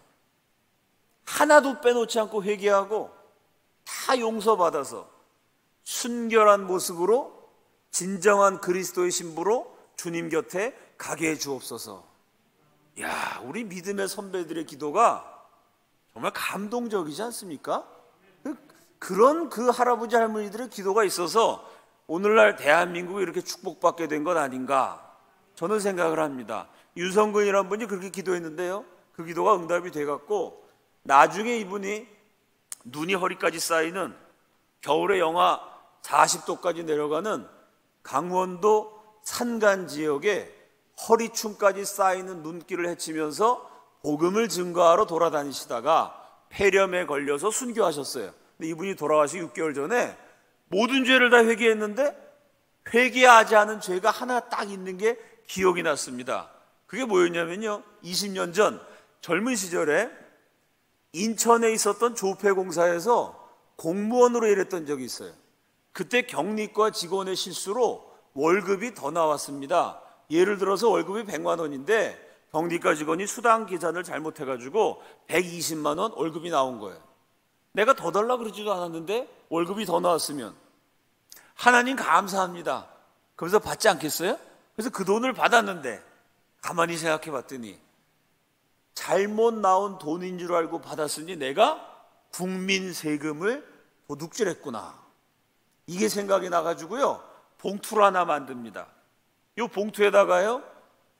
하나도 빼놓지 않고 회개하고 다 용서받아서 순결한 모습으로 진정한 그리스도의 신부로 주님 곁에 가게 해 주옵소서. 야, 우리 믿음의 선배들의 기도가 정말 감동적이지 않습니까? 그런 그 할아버지 할머니들의 기도가 있어서 오늘날 대한민국이 이렇게 축복받게 된 것 아닌가, 저는 생각을 합니다. 윤성근이라는 분이 그렇게 기도했는데요, 그 기도가 응답이 돼갖고 나중에 이분이 눈이 허리까지 쌓이는, 겨울에 영하 40도까지 내려가는 강원도 산간 지역에 허리춤까지 쌓이는 눈길을 헤치면서 복음을 증거하러 돌아다니시다가 폐렴에 걸려서 순교하셨어요. 근데 이분이 돌아가시기 6개월 전에 모든 죄를 다 회개했는데 회개하지 않은 죄가 하나 딱 있는 게 기억이 났습니다. 그게 뭐였냐면요, 20년 전 젊은 시절에 인천에 있었던 조폐공사에서 공무원으로 일했던 적이 있어요. 그때 경리과 직원의 실수로 월급이 더 나왔습니다. 예를 들어서 월급이 100만 원인데 경리과 직원이 수당 계산을 잘못해가지고 120만 원 월급이 나온 거예요. 내가 더 달라 그러지도 않았는데 월급이 더 나왔으면 하나님 감사합니다, 그래서 받지 않겠어요? 그래서 그 돈을 받았는데 가만히 생각해 봤더니 잘못 나온 돈인 줄 알고 받았으니 내가 국민 세금을 도둑질했구나, 이게 생각이 나가지고요, 봉투를 하나 만듭니다. 이 봉투에다가요,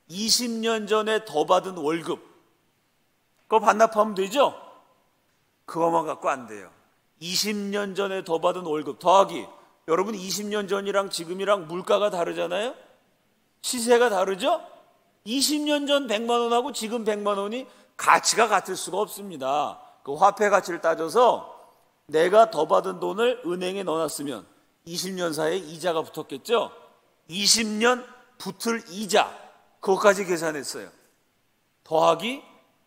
20년 전에 더 받은 월급, 그거 반납하면 되죠? 그거만 갖고 안 돼요. 20년 전에 더 받은 월급 더하기, 여러분 20년 전이랑 지금이랑 물가가 다르잖아요? 시세가 다르죠? 20년 전 100만 원하고 지금 100만 원이 가치가 같을 수가 없습니다. 그 화폐 가치를 따져서 내가 더 받은 돈을 은행에 넣어놨으면 20년 사이에 이자가 붙었겠죠? 20년 붙을 이자, 그것까지 계산했어요. 더하기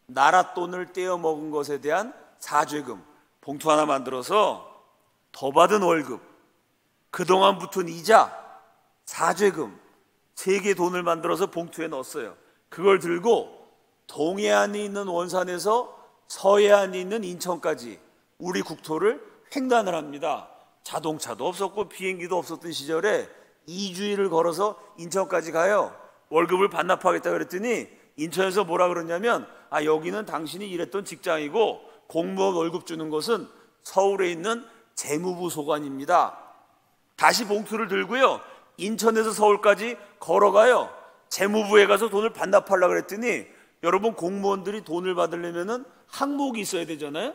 나라 돈을 떼어 먹은 것에 대한 사죄금, 봉투 하나 만들어서 더 받은 월급, 그동안 붙은 이자, 사죄금 3개 돈을 만들어서 봉투에 넣었어요. 그걸 들고 동해안에 있는 원산에서 서해안에 있는 인천까지 우리 국토를 횡단을 합니다. 자동차도 없었고 비행기도 없었던 시절에 2주일을 걸어서 인천까지 가요. 월급을 반납하겠다 그랬더니 인천에서 뭐라 그러냐면, 여기는 당신이 일했던 직장이고 공무원 월급 주는 곳은 서울에 있는 재무부 소관입니다. 다시 봉투를 들고요, 인천에서 서울까지 걸어가요. 재무부에 가서 돈을 반납하려고 그랬더니, 여러분, 공무원들이 돈을 받으려면 항목이 있어야 되잖아요.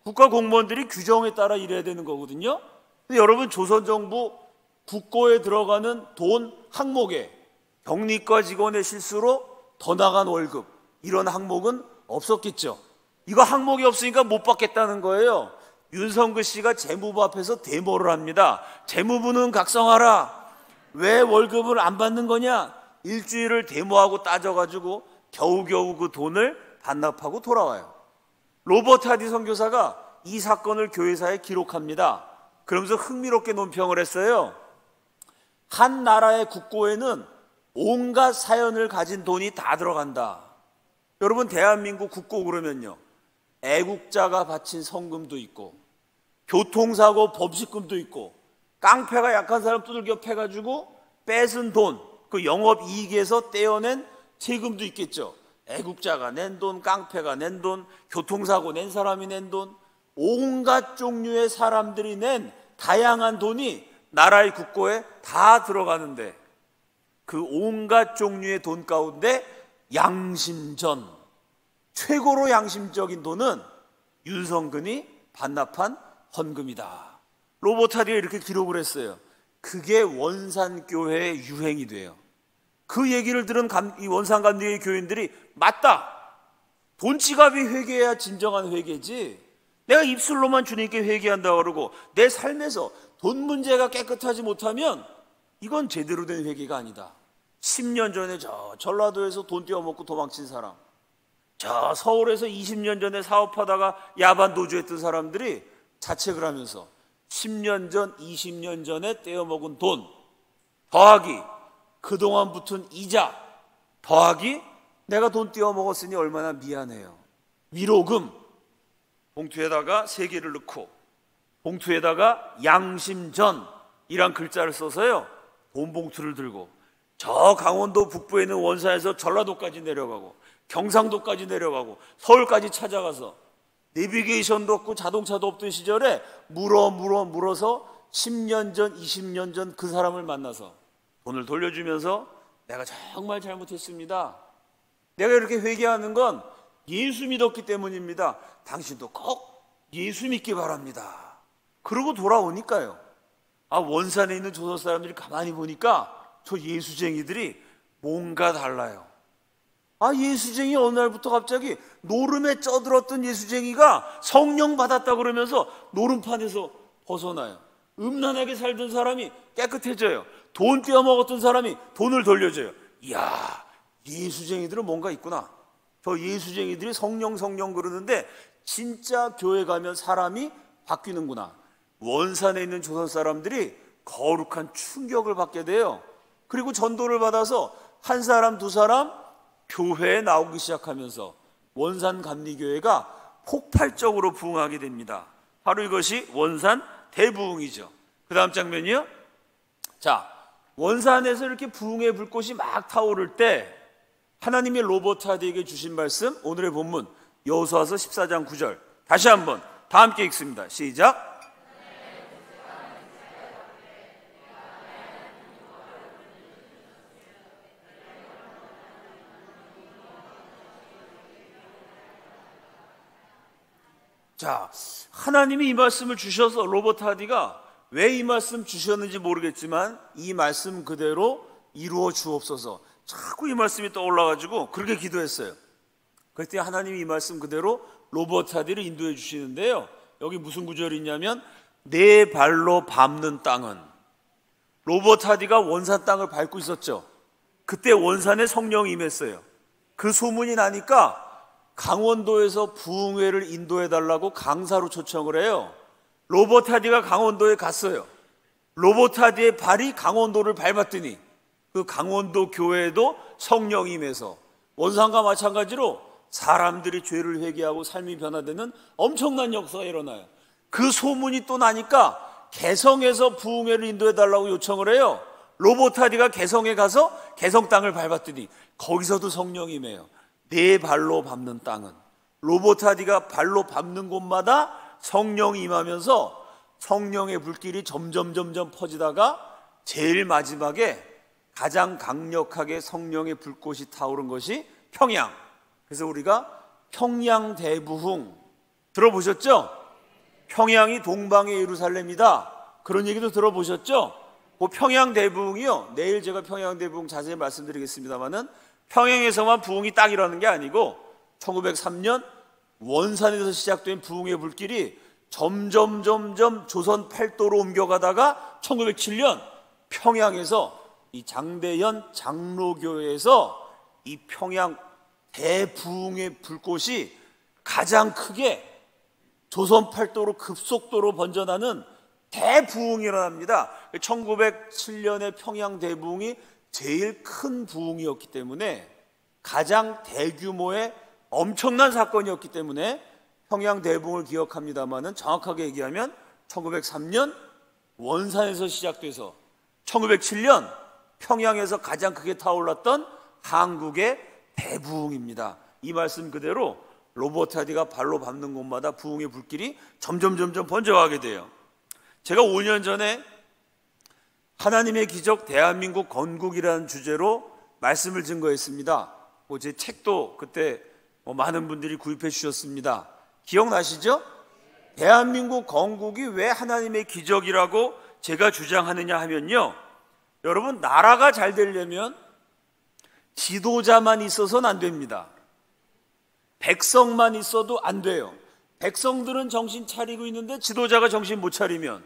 국가 공무원들이 규정에 따라 일해야 되는 거거든요. 근데 여러분, 조선정부 국고에 들어가는 돈 항목에 격리과 직원의 실수로 더 나간 월급, 이런 항목은 없었겠죠. 이거 항목이 없으니까 못 받겠다는 거예요. 윤성근 씨가 재무부 앞에서 데모를 합니다. 재무부는 각성하라. 왜 월급을 안 받는 거냐? 일주일을 데모하고 따져가지고 겨우겨우 그 돈을 반납하고 돌아와요. 로버트 하디 선교사가 이 사건을 교회사에 기록합니다. 그러면서 흥미롭게 논평을 했어요. 한 나라의 국고에는 온갖 사연을 가진 돈이 다 들어간다. 여러분, 대한민국 국고 그러면요, 애국자가 바친 성금도 있고, 교통사고 법식금도 있고, 깡패가 약한 사람 두들겨 패가지고 뺏은 돈, 그 영업이익에서 떼어낸 세금도 있겠죠. 애국자가 낸 돈, 깡패가 낸 돈, 교통사고 낸 사람이 낸 돈, 온갖 종류의 사람들이 낸 다양한 돈이 나라의 국고에 다 들어가는데, 그 온갖 종류의 돈 가운데 양심전, 최고로 양심적인 돈은 윤성근이 반납한 헌금이다. 로버트 하디가 이렇게 기록을 했어요. 그게 원산교회의 유행이 돼요. 그 얘기를 들은 이 원산감리교회 교인들이, 맞다, 돈지갑이 회개해야 진정한 회개지, 내가 입술로만 주님께 회개한다고 그러고 내 삶에서 돈 문제가 깨끗하지 못하면 이건 제대로 된 회개가 아니다. 10년 전에 저 전라도에서 돈 떼어먹고 도망친 사람, 저 서울에서 20년 전에 사업하다가 야반 도주했던 사람들이 자책을 하면서 10년 전, 20년 전에 떼어먹은 돈 더하기 그동안 붙은 이자 더하기 내가 돈 떼어먹었으니 얼마나 미안해요. 위로금 봉투에다가 3개를 넣고 봉투에다가 양심전이란 글자를 써서요, 돈 봉투를 들고 저 강원도 북부에 있는 원산에서 전라도까지 내려가고 경상도까지 내려가고 서울까지 찾아가서 내비게이션도 없고 자동차도 없던 시절에 물어서 10년 전, 20년 전 그 사람을 만나서 돈을 돌려주면서 내가 정말 잘못했습니다. 내가 이렇게 회개하는 건 예수 믿었기 때문입니다. 당신도 꼭 예수 믿기 바랍니다. 그러고 돌아오니까요, 원산에 있는 조선 사람들이 가만히 보니까 저 예수쟁이들이 뭔가 달라요. 예수쟁이 어느 날부터 갑자기 노름에 쪄들었던 예수쟁이가 성령 받았다 그러면서 노름판에서 벗어나요. 음란하게 살던 사람이 깨끗해져요. 돈 떼어먹었던 사람이 돈을 돌려줘요. 이야, 예수쟁이들은 뭔가 있구나. 저 예수쟁이들이 성령 그러는데 진짜 교회 가면 사람이 바뀌는구나. 원산에 있는 조선 사람들이 거룩한 충격을 받게 돼요. 그리고 전도를 받아서 한 사람 두 사람 교회에 나오기 시작하면서 원산 감리교회가 폭발적으로 부흥하게 됩니다. 바로 이것이 원산 대부흥이죠. 그 다음 장면이요. 자, 원산에서 이렇게 부흥의 불꽃이 막 타오를 때 하나님이 로버트 하디에게 주신 말씀, 오늘의 본문 여호수아서 14장 9절 다시 한번 다 함께 읽습니다. 시작. 자, 하나님이 이 말씀을 주셔서 로버트 하디가 왜 이 말씀 주셨는지 모르겠지만 이 말씀 그대로 이루어 주옵소서. 자꾸 이 말씀이 떠올라가지고 그렇게 기도했어요. 그랬더니 하나님이 이 말씀 그대로 로버트 하디를 인도해 주시는데요, 여기 무슨 구절이 있냐면 내 발로 밟는 땅은, 로버트 하디가 원산 땅을 밟고 있었죠. 그때 원산에 성령이 임했어요. 그 소문이 나니까 강원도에서 부흥회를 인도해달라고 강사로 초청을 해요. 로버트 하디가 강원도에 갔어요. 로버트 하디의 발이 강원도를 밟았더니 그 강원도 교회에도 성령이 임해서 원산과 마찬가지로 사람들이 죄를 회개하고 삶이 변화되는 엄청난 역사가 일어나요. 그 소문이 또 나니까 개성에서 부흥회를 인도해달라고 요청을 해요. 로버트 하디가 개성에 가서 개성 땅을 밟았더니 거기서도 성령이 임해요. 내 발로 밟는 땅은, 로보타디가 발로 밟는 곳마다 성령이 임하면서 성령의 불길이 점점 퍼지다가 제일 마지막에 가장 강력하게 성령의 불꽃이 타오른 것이 평양. 그래서 우리가 평양대부흥 들어보셨죠? 평양이 동방의 예루살렘이다. 그런 얘기도 들어보셨죠? 그 평양대부흥이요, 내일 제가 평양대부흥 자세히 말씀드리겠습니다만은 평양에서만 부흥이 딱 일어나는 게 아니고 1903년 원산에서 시작된 부흥의 불길이 점점 조선 팔도로 옮겨가다가 1907년 평양에서 이 장대현 장로교회에서 이 평양 대부흥의 불꽃이 가장 크게 조선 팔도로 급속도로 번져나는 대부흥이 일어납니다. 1907년의 평양 대부흥이 제일 큰 부흥이었기 때문에, 가장 대규모의 엄청난 사건이었기 때문에 평양 대부흥을 기억합니다만은, 정확하게 얘기하면 1903년 원산에서 시작돼서 1907년 평양에서 가장 크게 타올랐던 한국의 대부흥입니다. 이 말씀 그대로 로보타디가 발로 밟는 곳마다 부흥의 불길이 점점 번져가게 돼요. 제가 5년 전에 하나님의 기적 대한민국 건국이라는 주제로 말씀을 증거했습니다. 제 책도 그때 많은 분들이 구입해 주셨습니다. 기억나시죠? 대한민국 건국이 왜 하나님의 기적이라고 제가 주장하느냐 하면요, 여러분, 나라가 잘 되려면 지도자만 있어서는 안 됩니다. 백성만 있어도 안 돼요. 백성들은 정신 차리고 있는데 지도자가 정신 못 차리면,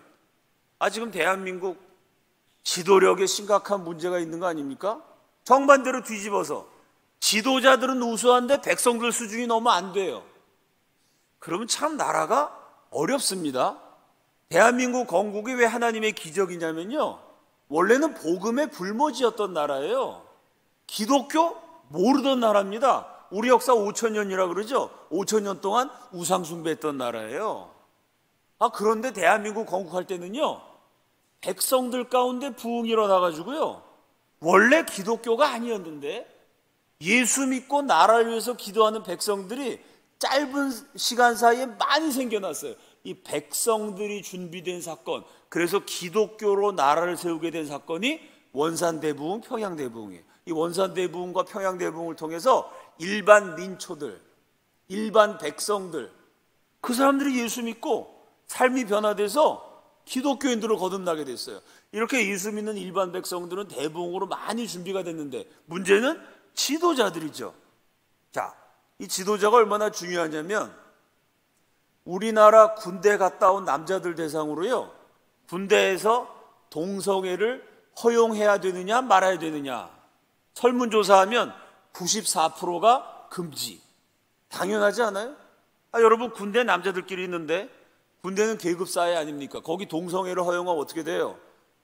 지금 대한민국 지도력에 심각한 문제가 있는 거 아닙니까? 정반대로 뒤집어서 지도자들은 우수한데 백성들 수준이 너무 안 돼요. 그러면 참 나라가 어렵습니다. 대한민국 건국이 왜 하나님의 기적이냐면요, 원래는 복음의 불모지였던 나라예요. 기독교 모르던 나라입니다. 우리 역사 5,000년이라 그러죠. 5,000년 동안 우상 숭배했던 나라예요. 그런데 대한민국 건국할 때는요, 백성들 가운데 부흥이 일어나가지고요, 원래 기독교가 아니었는데 예수 믿고 나라를 위해서 기도하는 백성들이 짧은 시간 사이에 많이 생겨났어요. 이 백성들이 준비된 사건, 그래서 기독교로 나라를 세우게 된 사건이 원산대부흥, 평양대부흥이에요. 이 원산대부흥과 평양대부흥을 통해서 일반 민초들, 일반 백성들, 그 사람들이 예수 믿고 삶이 변화돼서 기독교인들로 거듭나게 됐어요. 이렇게 예수 믿는 일반 백성들은 대부흥으로 많이 준비가 됐는데, 문제는 지도자들이죠. 자, 이 지도자가 얼마나 중요하냐면, 우리나라 군대 갔다 온 남자들 대상으로요, 군대에서 동성애를 허용해야 되느냐 말아야 되느냐 설문조사하면 94%가 금지. 당연하지 않아요? 여러분, 군대 남자들끼리 있는데, 군대는 계급사회 아닙니까? 거기 동성애를 허용하면 어떻게 돼요?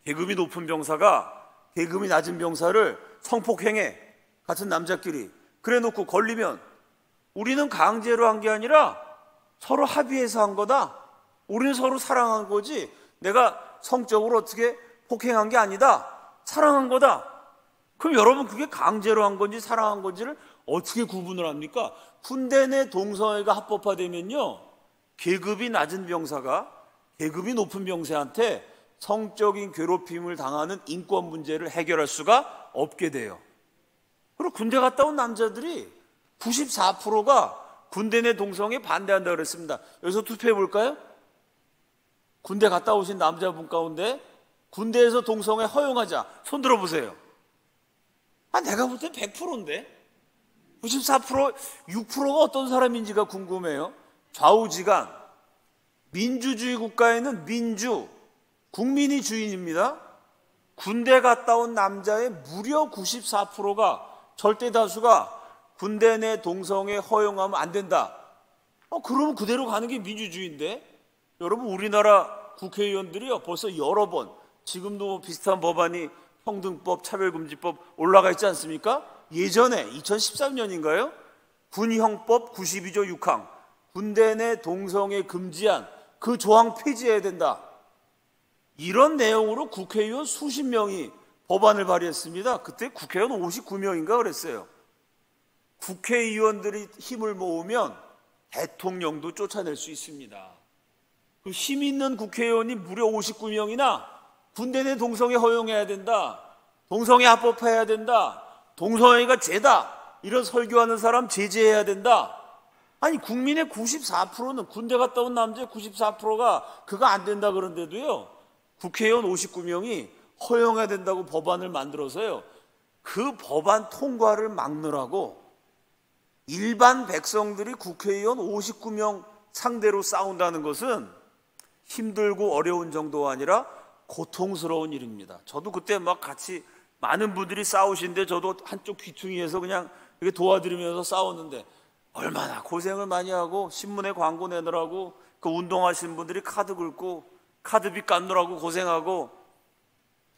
계급이 높은 병사가 계급이 낮은 병사를 성폭행해, 같은 남자끼리. 그래 놓고 걸리면 우리는 강제로 한 게 아니라 서로 합의해서 한 거다. 우리는 서로 사랑한 거지, 내가 성적으로 어떻게 폭행한 게 아니다. 사랑한 거다. 그럼 여러분, 그게 강제로 한 건지 사랑한 건지를 어떻게 구분을 합니까? 군대 내 동성애가 합법화되면요, 계급이 낮은 병사가 계급이 높은 병사한테 성적인 괴롭힘을 당하는 인권 문제를 해결할 수가 없게 돼요. 그리고 군대 갔다 온 남자들이 94%가 군대 내 동성애에 반대한다 그랬습니다. 여기서 투표해 볼까요? 군대 갔다 오신 남자분 가운데 군대에서 동성애 허용하자, 손 들어보세요. 내가 볼 때 100%인데 94%, 6%가 어떤 사람인지가 궁금해요. 좌우지간. 민주주의 국가에는 국민이 주인입니다. 군대 갔다 온 남자의 무려 94%가, 절대 다수가 군대 내 동성애 허용하면 안 된다. 그러면 그대로 가는 게 민주주의인데, 여러분, 우리나라 국회의원들이요, 벌써 여러 번, 지금도 비슷한 법안이 평등법, 차별금지법 올라가 있지 않습니까? 예전에 2013년인가요? 군형법 92조 6항, 군대 내 동성애 금지안, 그 조항 폐지해야 된다. 이런 내용으로 국회의원 수십 명이 법안을 발의했습니다. 그때 국회의원 59명인가 그랬어요. 국회의원들이 힘을 모으면 대통령도 쫓아낼 수 있습니다. 그 힘 있는 국회의원이 무려 59명이나 군대 내 동성애 허용해야 된다, 동성애 합법화해야 된다, 동성애가 죄다, 이런 설교하는 사람 제재해야 된다. 아니, 국민의 94%는, 군대 갔다 온 남자의 94%가 그거 안 된다 그런데도요, 국회의원 59명이 허용해야 된다고 법안을 만들어서요, 그 법안 통과를 막느라고 일반 백성들이 국회의원 59명 상대로 싸운다는 것은 힘들고 어려운 정도가 아니라 고통스러운 일입니다. 저도 그때 막 같이 많은 분들이 싸우신데 저도 한쪽 귀퉁이에서 그냥 이렇게 도와드리면서 싸웠는데 얼마나 고생을 많이 하고, 신문에 광고 내느라고 그 운동하시는 분들이 카드 긁고 카드비 깎느라고 고생하고,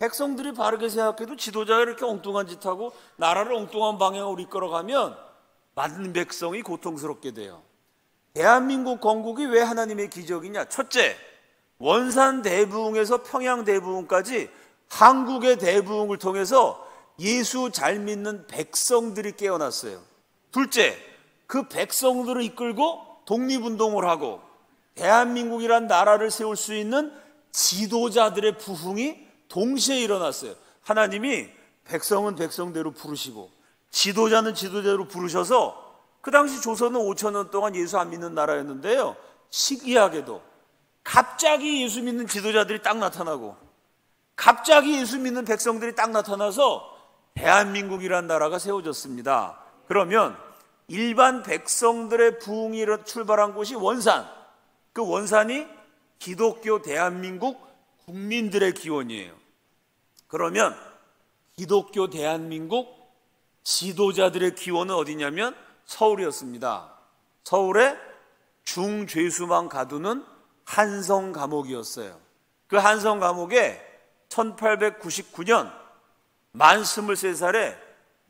백성들이 바르게 생각해도 지도자가 이렇게 엉뚱한 짓 하고 나라를 엉뚱한 방향으로 이끌어가면 많은 백성이 고통스럽게 돼요. 대한민국 건국이 왜 하나님의 기적이냐? 첫째, 원산 대부흥에서 평양 대부흥까지 한국의 대부흥을 통해서 예수 잘 믿는 백성들이 깨어났어요. 둘째, 그 백성들을 이끌고 독립운동을 하고 대한민국이란 나라를 세울 수 있는 지도자들의 부흥이 동시에 일어났어요. 하나님이 백성은 백성대로 부르시고 지도자는 지도자로 부르셔서 그 당시 조선은 5,000년 동안 예수 안 믿는 나라였는데요, 시기하게도 갑자기 예수 믿는 지도자들이 딱 나타나고 갑자기 예수 믿는 백성들이 딱 나타나서 대한민국이란 나라가 세워졌습니다. 그러면 일반 백성들의 부흥이 출발한 곳이 원산, 그 원산이 기독교 대한민국 국민들의 기원이에요. 그러면 기독교 대한민국 지도자들의 기원은 어디냐면 서울이었습니다. 서울의 중죄수만 가두는 한성 감옥이었어요. 그 한성 감옥에 1899년 만 23살에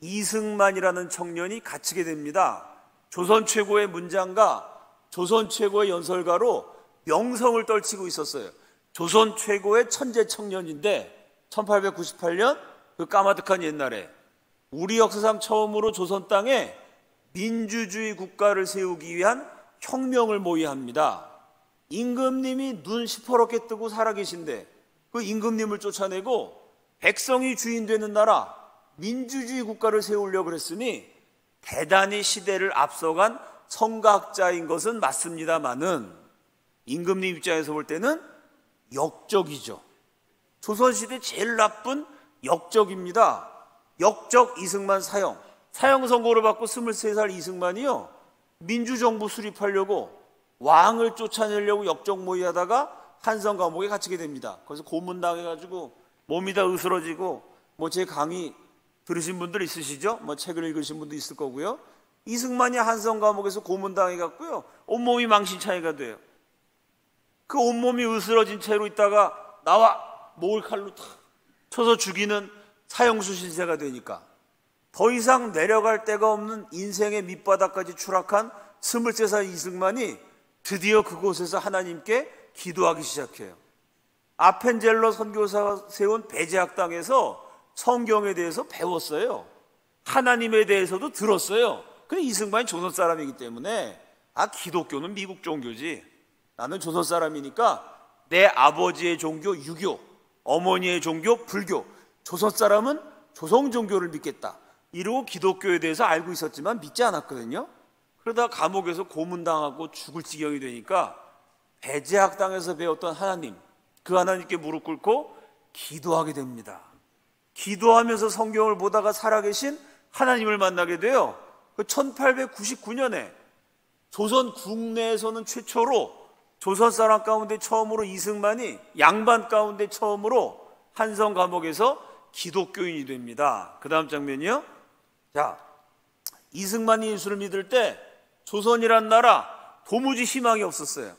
이승만이라는 청년이 갇히게 됩니다. 조선 최고의 문장가, 조선 최고의 연설가로 명성을 떨치고 있었어요. 조선 최고의 천재 청년인데 1898년 그 까마득한 옛날에 우리 역사상 처음으로 조선 땅에 민주주의 국가를 세우기 위한 혁명을 모의합니다. 임금님이 눈 시퍼렇게 뜨고 살아계신데 그 임금님을 쫓아내고 백성이 주인 되는 나라, 민주주의 국가를 세우려고 그랬으니 대단히 시대를 앞서간 성각자인 것은 맞습니다마는 임금님 입장에서 볼 때는 역적이죠. 조선시대 제일 나쁜 역적입니다. 역적 이승만 사형 선고를 받고 23살 이승만이요, 민주정부 수립하려고 왕을 쫓아내려고 역적 모의하다가 한성 감옥에 갇히게 됩니다. 거기서 고문당해가지고 몸이 다 으스러지고, 제 강의 들으신 분들 있으시죠? 책을 읽으신 분도 있을 거고요. 이승만이 한성 감옥에서 고문당해갖고요, 온몸이 망신창이가 돼요. 그 온몸이 으스러진 채로 있다가 나와 목을 칼로 탁 쳐서 죽이는 사형수 신세가 되니까 더 이상 내려갈 데가 없는 인생의 밑바닥까지 추락한 23살 이승만이 드디어 그곳에서 하나님께 기도하기 시작해요. 아펜젤러 선교사가 세운 배제학당에서 성경에 대해서 배웠어요. 하나님에 대해서도 들었어요. 근데 이승만이 조선 사람이기 때문에 기독교는 미국 종교지, 나는 조선 사람이니까 내 아버지의 종교 유교, 어머니의 종교 불교, 조선 사람은 조선 종교를 믿겠다, 이러고 기독교에 대해서 알고 있었지만 믿지 않았거든요. 그러다 감옥에서 고문당하고 죽을 지경이 되니까 배제학당에서 배웠던 하나님, 그 하나님께 무릎 꿇고 기도하게 됩니다. 기도하면서 성경을 보다가 살아계신 하나님을 만나게 돼요. 1899년에 조선 국내에서는 최초로, 조선 사람 가운데 처음으로 이승만이 양반 가운데 처음으로 한성 감옥에서 기독교인이 됩니다. 그 다음 장면이요. 이승만이 예수를 믿을 때 조선이란 나라 도무지 희망이 없었어요.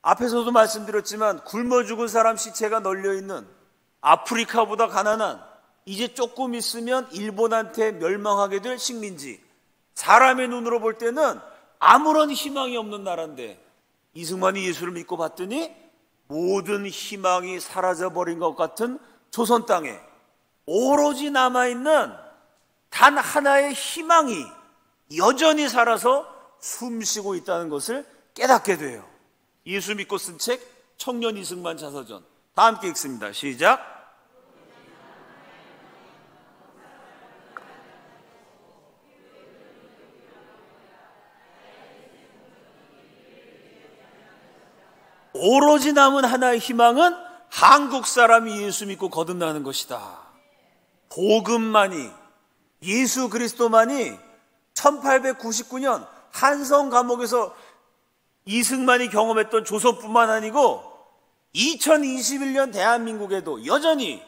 앞에서도 말씀드렸지만 굶어 죽은 사람 시체가 널려있는 아프리카보다 가난한, 이제 조금 있으면 일본한테 멸망하게 될 식민지, 사람의 눈으로 볼 때는 아무런 희망이 없는 나라인데 이승만이 예수를 믿고 봤더니 모든 희망이 사라져버린 것 같은 조선 땅에 오로지 남아있는 단 하나의 희망이 여전히 살아서 숨쉬고 있다는 것을 깨닫게 돼요. 예수 믿고 쓴 책 청년 이승만 자서전. 다 함께 읽습니다. 시작. 오로지 남은 하나의 희망은 한국 사람이 예수 믿고 거듭나는 것이다. 복음만이, 예수 그리스도만이 1899년 한성 감옥에서 이승만이 경험했던 조선뿐만 아니고 2021년 대한민국에도 여전히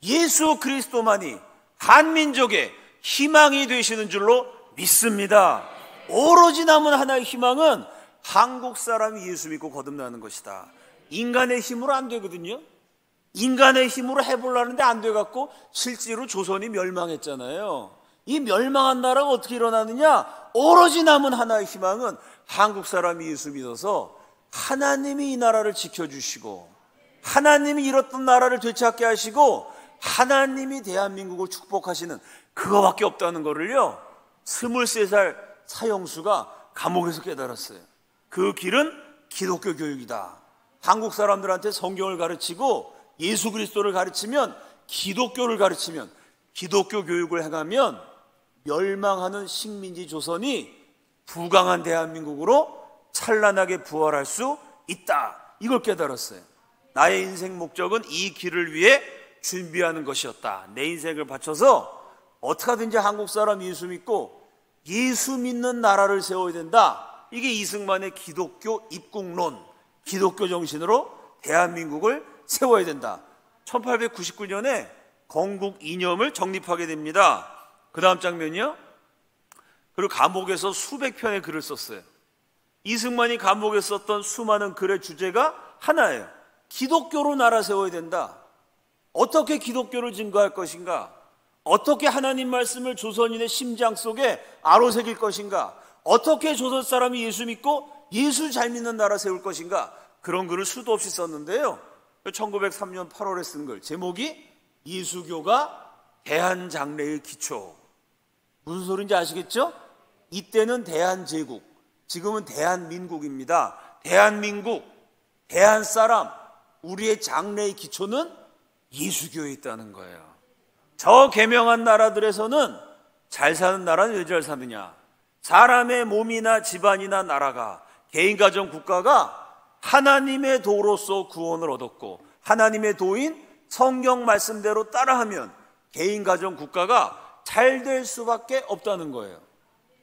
예수 그리스도만이 한민족의 희망이 되시는 줄로 믿습니다. 오로지 남은 하나의 희망은 한국 사람이 예수 믿고 거듭나는 것이다. 인간의 힘으로 안 되거든요. 인간의 힘으로 해보려는데 안 돼갖고 실제로 조선이 멸망했잖아요. 이 멸망한 나라가 어떻게 일어나느냐? 오로지 남은 하나의 희망은 한국 사람이 예수 믿어서 하나님이 이 나라를 지켜주시고 하나님이 잃었던 나라를 되찾게 하시고 하나님이 대한민국을 축복하시는 그거밖에 없다는 거를요 23살 사형수가 감옥에서 깨달았어요. 그 길은 기독교 교육이다. 한국 사람들한테 성경을 가르치고 예수 그리스도를 가르치면, 기독교를 가르치면, 기독교 교육을 행하면 멸망하는 식민지 조선이 부강한 대한민국으로 찬란하게 부활할 수 있다. 이걸 깨달았어요. 나의 인생 목적은 이 길을 위해 준비하는 것이었다. 내 인생을 바쳐서 어떻게 하든지 한국 사람 예수 믿고 예수 믿는 나라를 세워야 된다. 이게 이승만의 기독교 입국론, 기독교 정신으로 대한민국을 세워야 된다. 1899년에 건국 이념을 정립하게 됩니다. 그 다음 장면이요. 그리고 감옥에서 수백 편의 글을 썼어요. 이승만이 감옥에 썼던 수많은 글의 주제가 하나예요. 기독교로 나라 세워야 된다. 어떻게 기독교를 증거할 것인가? 어떻게 하나님 말씀을 조선인의 심장 속에 아로새길 것인가? 어떻게 조선 사람이 예수 믿고 예수 잘 믿는 나라 세울 것인가? 그런 글을 수도 없이 썼는데요. 1903년 8월에 쓴 글, 제목이 예수교가 대한장래의 기초. 무슨 소리인지 아시겠죠? 이때는 대한제국, 지금은 대한민국입니다. 대한민국, 대한사람, 우리의 장래의 기초는 예수교에 있다는 거예요. 저 개명한 나라들에서는 잘 사는 나라는 왜 잘 사느냐? 사람의 몸이나 집안이나 나라가, 개인, 가정, 국가가 하나님의 도로서 구원을 얻었고 하나님의 도인 성경 말씀대로 따라하면 개인, 가정, 국가가 잘 될 수밖에 없다는 거예요.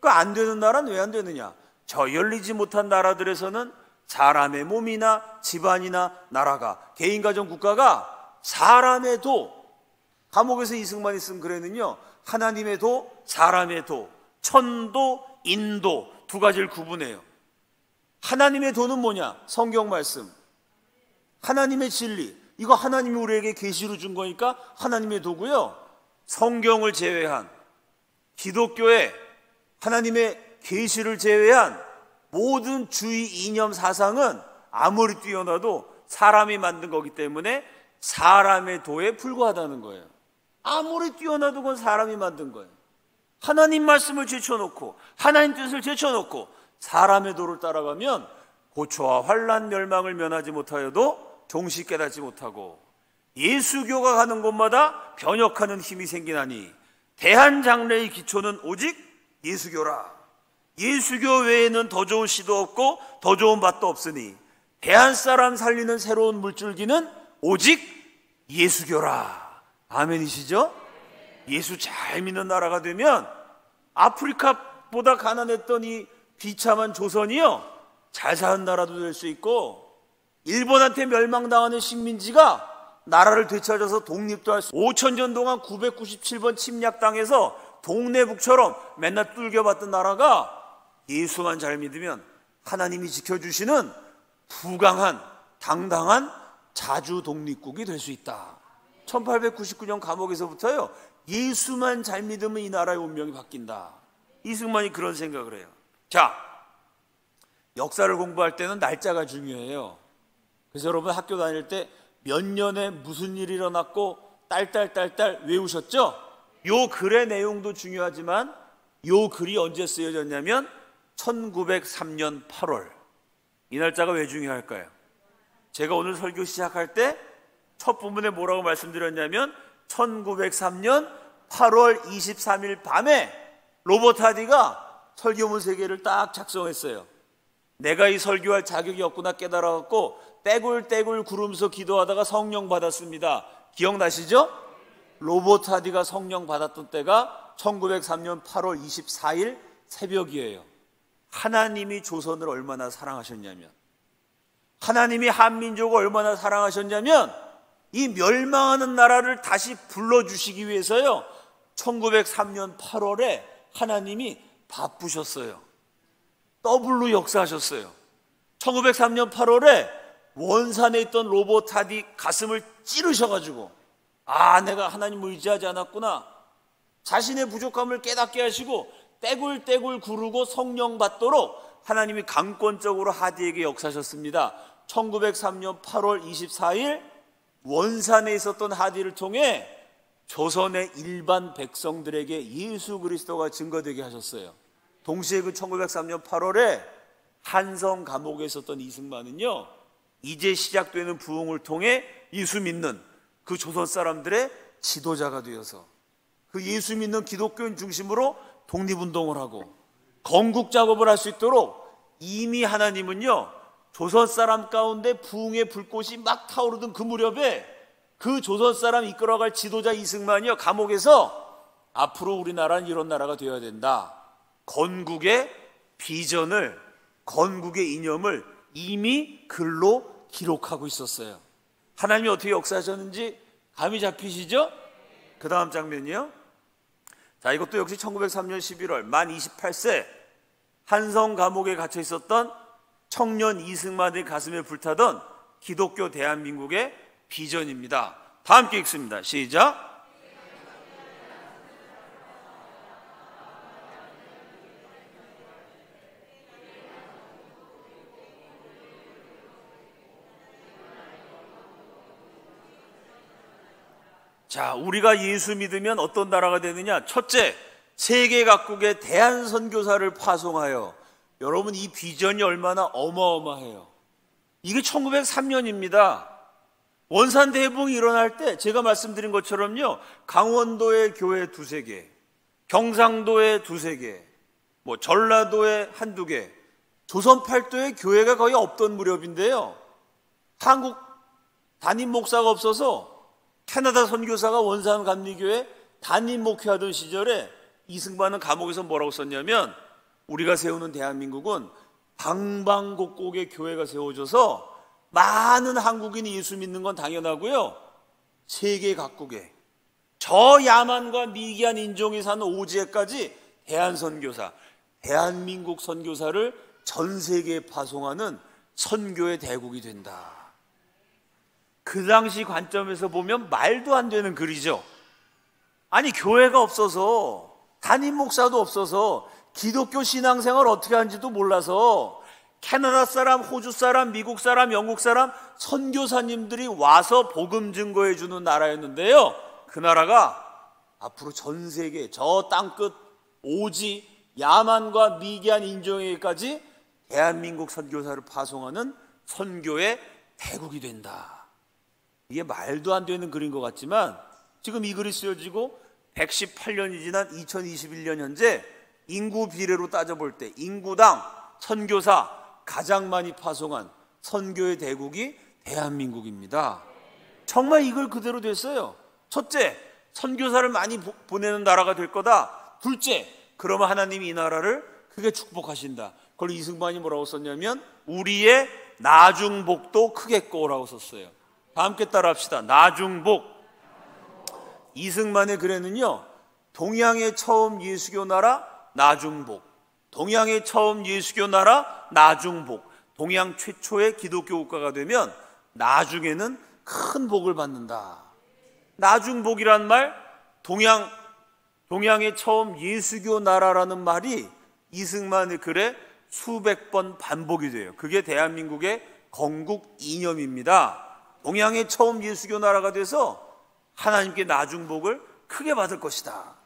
그 안 되는 나라는 왜 안 되느냐? 저 열리지 못한 나라들에서는 사람의 몸이나 집안이나 나라가, 개인, 가정, 국가가 사람의 도, 감옥에서 이승만이 쓴 글에는요 하나님의 도, 사람의 도, 천도, 인도 두 가지를 구분해요. 하나님의 도는 뭐냐? 성경 말씀, 하나님의 진리, 이거 하나님이 우리에게 계시로 준 거니까 하나님의 도고요. 성경을 제외한, 기독교의 하나님의 계시를 제외한 모든 주의 이념 사상은 아무리 뛰어나도 사람이 만든 거기 때문에 사람의 도에 불과하다는 거예요. 아무리 뛰어나도 그건 사람이 만든 거예요. 하나님 말씀을 제쳐놓고 하나님 뜻을 제쳐놓고 사람의 도를 따라가면 고초와 환난 멸망을 면하지 못하여도 종시 깨닫지 못하고 예수교가 가는 곳마다 변혁하는 힘이 생기나니 대한장래의 기초는 오직 예수교라. 예수교 외에는 더 좋은 씨도 없고 더 좋은 밭도 없으니 대한사람 살리는 새로운 물줄기는 오직 예수교라. 아멘이시죠? 예수 잘 믿는 나라가 되면 아프리카보다 가난했던 이 비참한 조선이요 잘 사는 나라도 될 수 있고, 일본한테 멸망당하는 식민지가 나라를 되찾아서 독립도 할 수, 5,000년 동안 997번 침략당해서 동네북처럼 맨날 뚫겨봤던 나라가 예수만 잘 믿으면 하나님이 지켜주시는 부강한 당당한 자주 독립국이 될 수 있다. 1899년 감옥에서부터요 예수만 잘 믿으면 이 나라의 운명이 바뀐다. 이승만이 그런 생각을 해요. 자, 역사를 공부할 때는 날짜가 중요해요. 그래서 여러분 학교 다닐 때 몇 년에 무슨 일이 일어났고 딸딸딸딸 외우셨죠? 요 글의 내용도 중요하지만 요 글이 언제 쓰여졌냐면 1903년 8월. 이 날짜가 왜 중요할까요? 제가 오늘 설교 시작할 때 첫 부분에 뭐라고 말씀드렸냐면 1903년 8월 23일 밤에 로버트 하디가 설교문 3개를 딱 작성했어요. 내가 이 설교할 자격이 없구나 깨달아갖고 떼굴떼굴 구르면서 기도하다가 성령 받았습니다. 기억나시죠? 로버트 하디가 성령 받았던 때가 1903년 8월 24일 새벽이에요. 하나님이 조선을 얼마나 사랑하셨냐면, 하나님이 한민족을 얼마나 사랑하셨냐면 이 멸망하는 나라를 다시 불러주시기 위해서요 1903년 8월에 하나님이 바쁘셨어요. 더블로 역사하셨어요. 1903년 8월에 원산에 있던 로버트 하디 가슴을 찌르셔가지고 내가 하나님을 의지하지 않았구나, 자신의 부족함을 깨닫게 하시고 떼굴떼굴 구르고 성령 받도록 하나님이 강권적으로 하디에게 역사하셨습니다. 1903년 8월 24일 원산에 있었던 하디를 통해 조선의 일반 백성들에게 예수 그리스도가 증거되게 하셨어요. 동시에 그 1903년 8월에 한성 감옥에 있었던 이승만은요 이제 시작되는 부흥을 통해 예수 믿는 그 조선 사람들의 지도자가 되어서 그 예수 믿는 기독교인 중심으로 독립운동을 하고 건국 작업을 할 수 있도록 이미 하나님은요 조선 사람 가운데 부흥의 불꽃이 막 타오르던 그 무렵에 그 조선 사람 이끌어갈 지도자 이승만이요 감옥에서 앞으로 우리나라는 이런 나라가 되어야 된다, 건국의 비전을, 건국의 이념을 이미 글로 기록하고 있었어요. 하나님이 어떻게 역사하셨는지 감이 잡히시죠? 그 다음 장면이요. 자, 이것도 역시 1903년 11월 만 28세 한성 감옥에 갇혀 있었던 청년 이승만의 가슴에 불타던 기독교 대한민국의 비전입니다. 다 함께 읽습니다. 시작. 자, 우리가 예수 믿으면 어떤 나라가 되느냐? 첫째, 세계 각국의 대한선교사를 파송하여, 여러분 이 비전이 얼마나 어마어마해요. 이게 1903년입니다. 원산 대붕이 일어날 때 제가 말씀드린 것처럼요 강원도에 교회 2-3개, 경상도에 2-3개, 전라도에 1-2개, 조선 팔도에 교회가 거의 없던 무렵인데요 한국 담임 목사가 없어서 캐나다 선교사가 원산 감리교회 담임 목회하던 시절에 이승만은 감옥에서 뭐라고 썼냐면, 우리가 세우는 대한민국은 방방곡곡에 교회가 세워져서 많은 한국인이 예수 믿는 건 당연하고요 세계 각국에 저 야만과 미개한 인종이 사는 오지에까지 대한선교사, 대한민국 선교사를 전 세계에 파송하는 선교의 대국이 된다. 그 당시 관점에서 보면 말도 안 되는 글이죠. 아니 교회가 없어서, 담임 목사도 없어서 기독교 신앙생활 어떻게 하는지도 몰라서 캐나다 사람, 호주 사람, 미국 사람, 영국 사람 선교사님들이 와서 복음 증거해 주는 나라였는데요 그 나라가 앞으로 전 세계 저 땅끝 오지 야만과 미개한 인종에게까지 대한민국 선교사를 파송하는 선교의 대국이 된다. 이게 말도 안 되는 글인 것 같지만 지금 이 글이 쓰여지고 118년이 지난 2021년 현재 인구 비례로 따져볼 때 인구당 선교사 가장 많이 파송한 선교의 대국이 대한민국입니다. 정말 이걸 그대로 됐어요. 첫째, 선교사를 많이 보내는 나라가 될 거다. 둘째, 그러면 하나님이 이 나라를 크게 축복하신다. 그걸 이승만이 뭐라고 썼냐면 우리의 나중복도 크겠고라고 썼어요. 다 함께 따라합시다. 나중복. 이승만의 글에는요 동양의 처음 예수교 나라 나중복, 동양의 처음 예수교 나라 나중복, 동양 최초의 기독교 국가가 되면 나중에는 큰 복을 받는다. 나중복이란 말, 동양의 처음 예수교 나라라는 말이 이승만의 글에 수백 번 반복이 돼요. 그게 대한민국의 건국 이념입니다. 동양의 처음 예수교 나라가 돼서 하나님께 나중복을 크게 받을 것이다.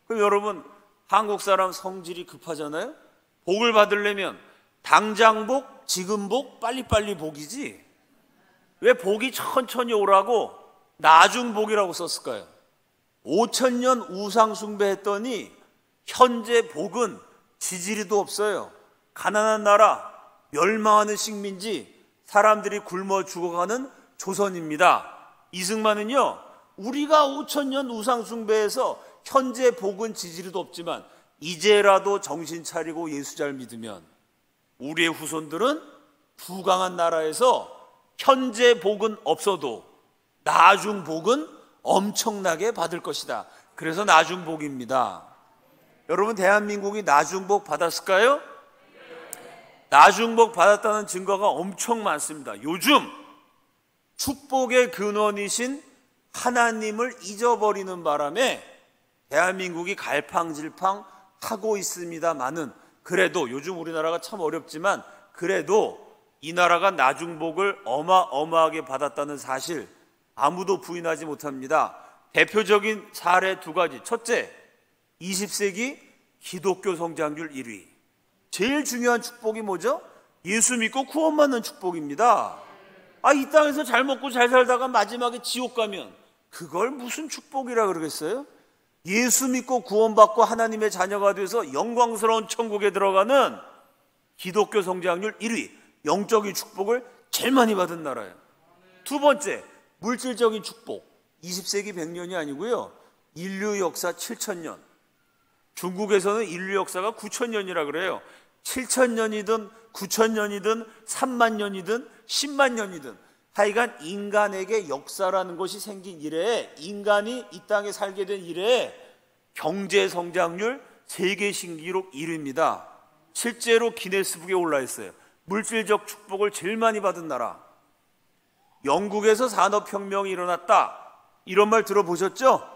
그럼 여러분, 한국 사람 성질이 급하잖아요. 복을 받으려면 당장 복, 지금 복, 빨리빨리 복이지. 왜 복이 천천히 오라고 나중 복이라고 썼을까요? 5,000년 우상 숭배했더니 현재 복은 지지리도 없어요. 가난한 나라, 멸망하는 식민지, 사람들이 굶어 죽어가는 조선입니다. 이승만은요, 우리가 5,000년 우상 숭배해서 현재 복은 지지리도 없지만 이제라도 정신 차리고 예수 잘 믿으면 우리의 후손들은 부강한 나라에서 현재 복은 없어도 나중 복은 엄청나게 받을 것이다. 그래서 나중 복입니다. 여러분, 대한민국이 나중 복 받았을까요? 나중 복 받았다는 증거가 엄청 많습니다. 요즘 축복의 근원이신 하나님을 잊어버리는 바람에 대한민국이 갈팡질팡 하고 있습니다만은, 그래도 요즘 우리나라가 참 어렵지만 그래도 이 나라가 나중복을 어마어마하게 받았다는 사실 아무도 부인하지 못합니다. 대표적인 사례 두 가지. 첫째, 20세기 기독교 성장률 1위. 제일 중요한 축복이 뭐죠? 예수 믿고 구원받는 축복입니다. 이 땅에서 잘 먹고 잘 살다가 마지막에 지옥 가면 그걸 무슨 축복이라 그러겠어요? 예수 믿고 구원받고 하나님의 자녀가 돼서 영광스러운 천국에 들어가는 기독교 성장률 1위, 영적인 축복을 제일 많이 받은 나라예요. 두 번째, 물질적인 축복. 20세기 100년이 아니고요, 인류 역사 7,000년. 중국에서는 인류 역사가 9,000년이라 그래요. 7,000년이든 9,000년이든 3만 년이든 10만 년이든 하여간 인간에게 역사라는 것이 생긴 이래에, 인간이 이 땅에 살게 된 이래에 경제 성장률 세계 신기록 1위입니다. 실제로 기네스북에 올라 있어요. 물질적 축복을 제일 많이 받은 나라. 영국에서 산업혁명이 일어났다, 이런 말 들어보셨죠?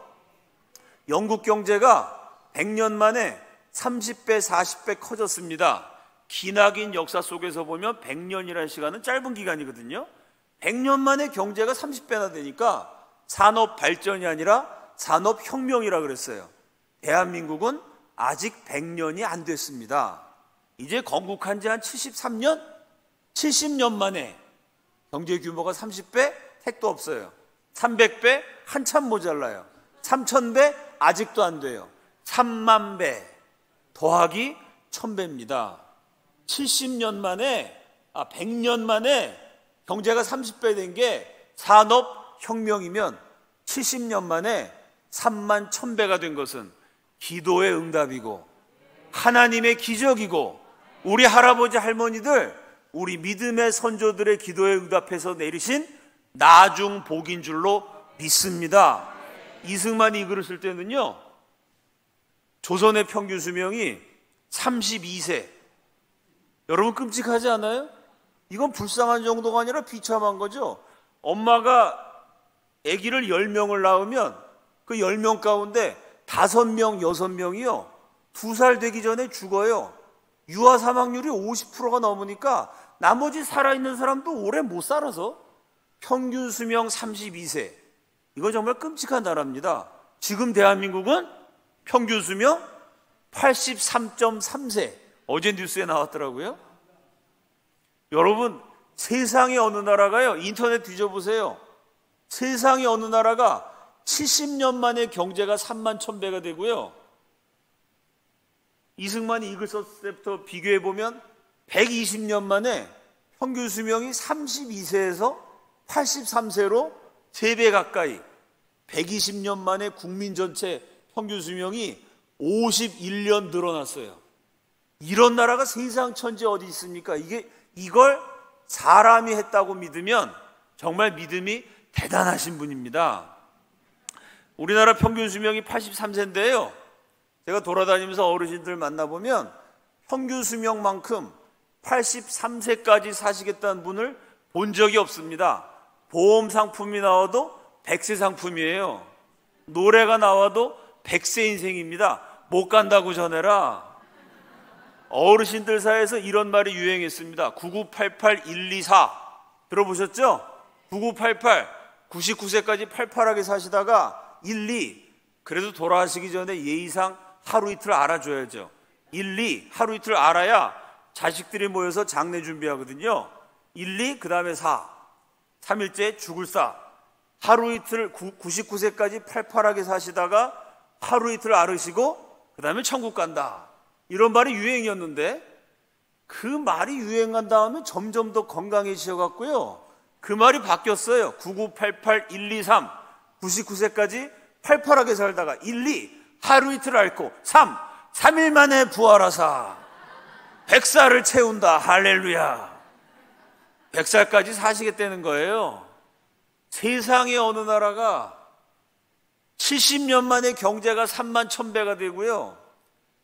영국 경제가 100년 만에 30배, 40배 커졌습니다. 기나긴 역사 속에서 보면 100년이라는 시간은 짧은 기간이거든요. 100년 만에 경제가 30배나 되니까 산업 발전이 아니라 산업혁명이라 그랬어요. 대한민국은 아직 100년이 안 됐습니다. 이제 건국한 지 한 73년? 70년 만에 경제 규모가 30배? 택도 없어요. 300배? 한참 모자라요. 3,000배? 아직도 안 돼요. 3만 배 더하기 1,000배입니다. 70년 만에, 100년 만에 경제가 30배 된 게 산업혁명이면 70년 만에 3만 1,000배가 된 것은 기도의 응답이고 하나님의 기적이고 우리 할아버지 할머니들, 우리 믿음의 선조들의 기도에 응답해서 내리신 나중 복인 줄로 믿습니다. 이승만이 이 글을 쓸 때는요, 조선의 평균 수명이 32세. 여러분, 끔찍하지 않아요? 이건 불쌍한 정도가 아니라 비참한 거죠. 엄마가 아기를 10명을 낳으면 그 10명 가운데 5명, 6명이요 2살 되기 전에 죽어요. 유아 사망률이 50%가 넘으니까 나머지 살아있는 사람도 오래 못 살아서 평균 수명 32세. 이거 정말 끔찍한 나라입니다. 지금 대한민국은 평균 수명 83.3세. 어제 뉴스에 나왔더라고요. 여러분, 세상의 어느 나라가요, 인터넷 뒤져보세요. 세상의 어느 나라가 70년 만에 경제가 3만 1,000배가 되고요, 이승만이 이글 썼을 때부터 비교해보면 120년 만에 평균 수명이 32세에서 83세로 3배 가까이, 120년 만에 국민 전체 평균 수명이 51년 늘어났어요. 이런 나라가 세상 천지 어디 있습니까? 이걸 사람이 했다고 믿으면 정말 믿음이 대단하신 분입니다. 우리나라 평균 수명이 83세인데요. 제가 돌아다니면서 어르신들 만나보면 평균 수명만큼 83세까지 사시겠다는 분을 본 적이 없습니다. 보험 상품이 나와도 100세 상품이에요. 노래가 나와도 100세 인생입니다. 못 간다고 전해라. 어르신들 사이에서 이런 말이 유행했습니다. 9988-124 들어보셨죠? 9988, 99세까지 팔팔하게 사시다가 12, 그래도 돌아가시기 전에 예의상 하루 이틀 알아줘야죠. 1, 2 하루 이틀 알아야 자식들이 모여서 장례 준비하거든요. 1, 2 그다음에 4 3일째 죽을 사. 하루 이틀 99세까지 팔팔하게 사시다가 하루 이틀 앓으시고 그다음에 천국 간다. 이런 말이 유행이었는데 그 말이 유행한 다음에 점점 더 건강해지셔갖고요. 그 말이 바뀌었어요. 9988 123 99세까지 팔팔하게 살다가 1, 2 하루 이틀 앓고 3일 만에 부활하사 100살을 채운다. 할렐루야. 100살까지 사시겠다는 거예요. 세상의 어느 나라가 70년 만에 경제가 3만 1000배가 되고요.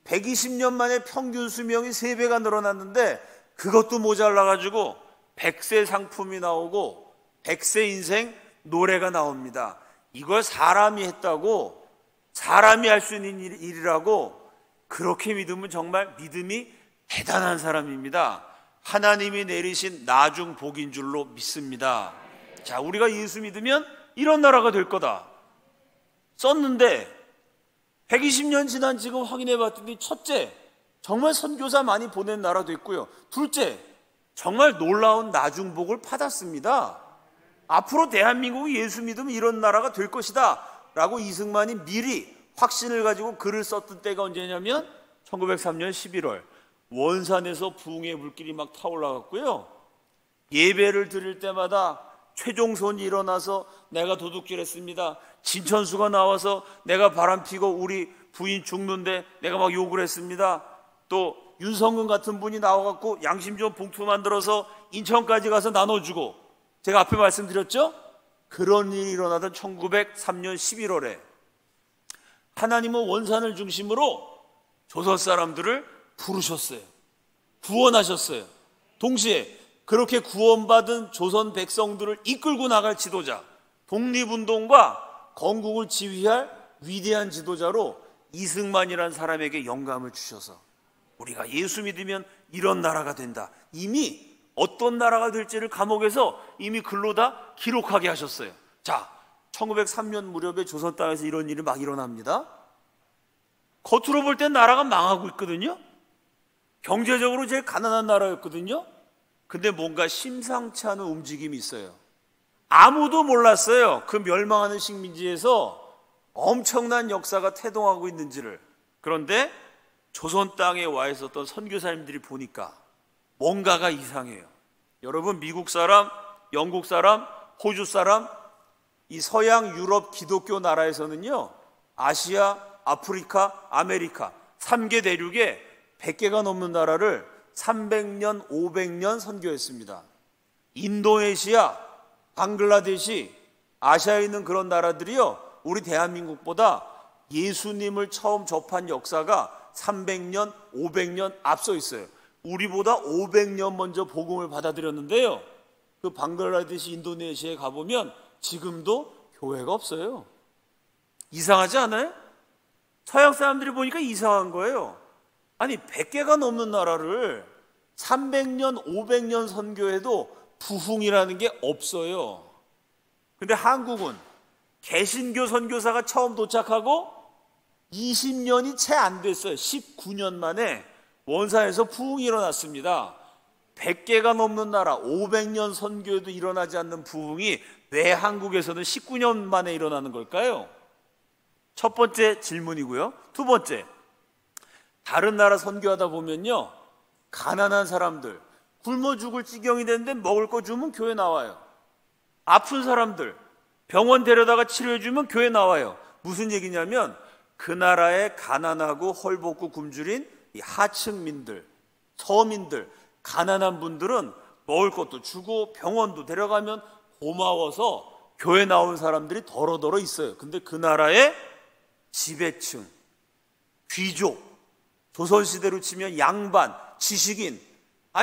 120년 만에 평균 수명이 3배가 늘어났는데 그것도 모자라가지고 100세 상품이 나오고 100세 인생 노래가 나옵니다. 이걸 사람이 했다고, 사람이 할 수 있는 일이라고 그렇게 믿으면 정말 믿음이 대단한 사람입니다. 하나님이 내리신 나중 복인 줄로 믿습니다. 자, 우리가 예수 믿으면 이런 나라가 될 거다 썼는데 120년 지난 지금 확인해 봤더니 첫째, 정말 선교사 많이 보낸 나라 됐고요. 둘째, 정말 놀라운 나중복을 받았습니다. 앞으로 대한민국이 예수 믿으면 이런 나라가 될 것이다 라고 이승만이 미리 확신을 가지고 글을 썼던 때가 언제냐면 1903년 11월 원산에서 부흥의 불길이 막 타올라갔고요. 예배를 드릴 때마다 최종선이 일어나서 내가 도둑질했습니다. 진천수가 나와서 내가 바람피고 우리 부인 죽는데 내가 막 욕을 했습니다. 또 윤성근 같은 분이 나와갖고 양심 좋은 봉투 만들어서 인천까지 가서 나눠주고, 제가 앞에 말씀드렸죠? 그런 일이 일어나던 1903년 11월에 하나님은 원산을 중심으로 조선 사람들을 부르셨어요. 구원하셨어요. 동시에 그렇게 구원받은 조선 백성들을 이끌고 나갈 지도자, 독립운동과 건국을 지휘할 위대한 지도자로 이승만이라는 사람에게 영감을 주셔서 우리가 예수 믿으면 이런 나라가 된다. 이미 어떤 나라가 될지를 감옥에서 이미 글로 다 기록하게 하셨어요. 자, 1903년 무렵에 조선 땅에서 이런 일이 막 일어납니다. 겉으로 볼 땐 나라가 망하고 있거든요. 경제적으로 제일 가난한 나라였거든요. 근데 뭔가 심상치 않은 움직임이 있어요. 아무도 몰랐어요. 그 멸망하는 식민지에서 엄청난 역사가 태동하고 있는지를. 그런데 조선 땅에 와 있었던 선교사님들이 보니까 뭔가가 이상해요. 여러분, 미국 사람, 영국 사람, 호주 사람, 이 서양 유럽 기독교 나라에서는요, 아시아, 아프리카, 아메리카 3개 대륙에 100개가 넘는 나라를 300년, 500년 선교했습니다. 인도네시아, 방글라데시, 아시아에 있는 그런 나라들이요, 우리 대한민국보다 예수님을 처음 접한 역사가 300년, 500년 앞서 있어요. 우리보다 500년 먼저 복음을 받아들였는데요, 그 방글라데시, 인도네시아에 가보면 지금도 교회가 없어요. 이상하지 않아요? 서양 사람들이 보니까 이상한 거예요. 아니, 100개가 넘는 나라를 300년, 500년 선교해도 부흥이라는 게 없어요. 근데 한국은 개신교 선교사가 처음 도착하고 20년이 채 안 됐어요. 19년 만에 원산에서 부흥이 일어났습니다. 100개가 넘는 나라, 500년 선교에도 일어나지 않는 부흥이 왜 한국에서는 19년 만에 일어나는 걸까요? 첫 번째 질문이고요. 두 번째, 다른 나라 선교하다 보면요, 가난한 사람들, 굶어 죽을 지경이 되는데 먹을 거 주면 교회 나와요. 아픈 사람들, 병원 데려다가 치료해주면 교회 나와요. 무슨 얘기냐면 그 나라의 가난하고 헐벗고 굶주린 이 하층민들, 서민들, 가난한 분들은 먹을 것도 주고 병원도 데려가면 고마워서 교회 나온 사람들이 더러더러 있어요. 근데 그 나라의 지배층, 귀족, 조선시대로 치면 양반, 지식인,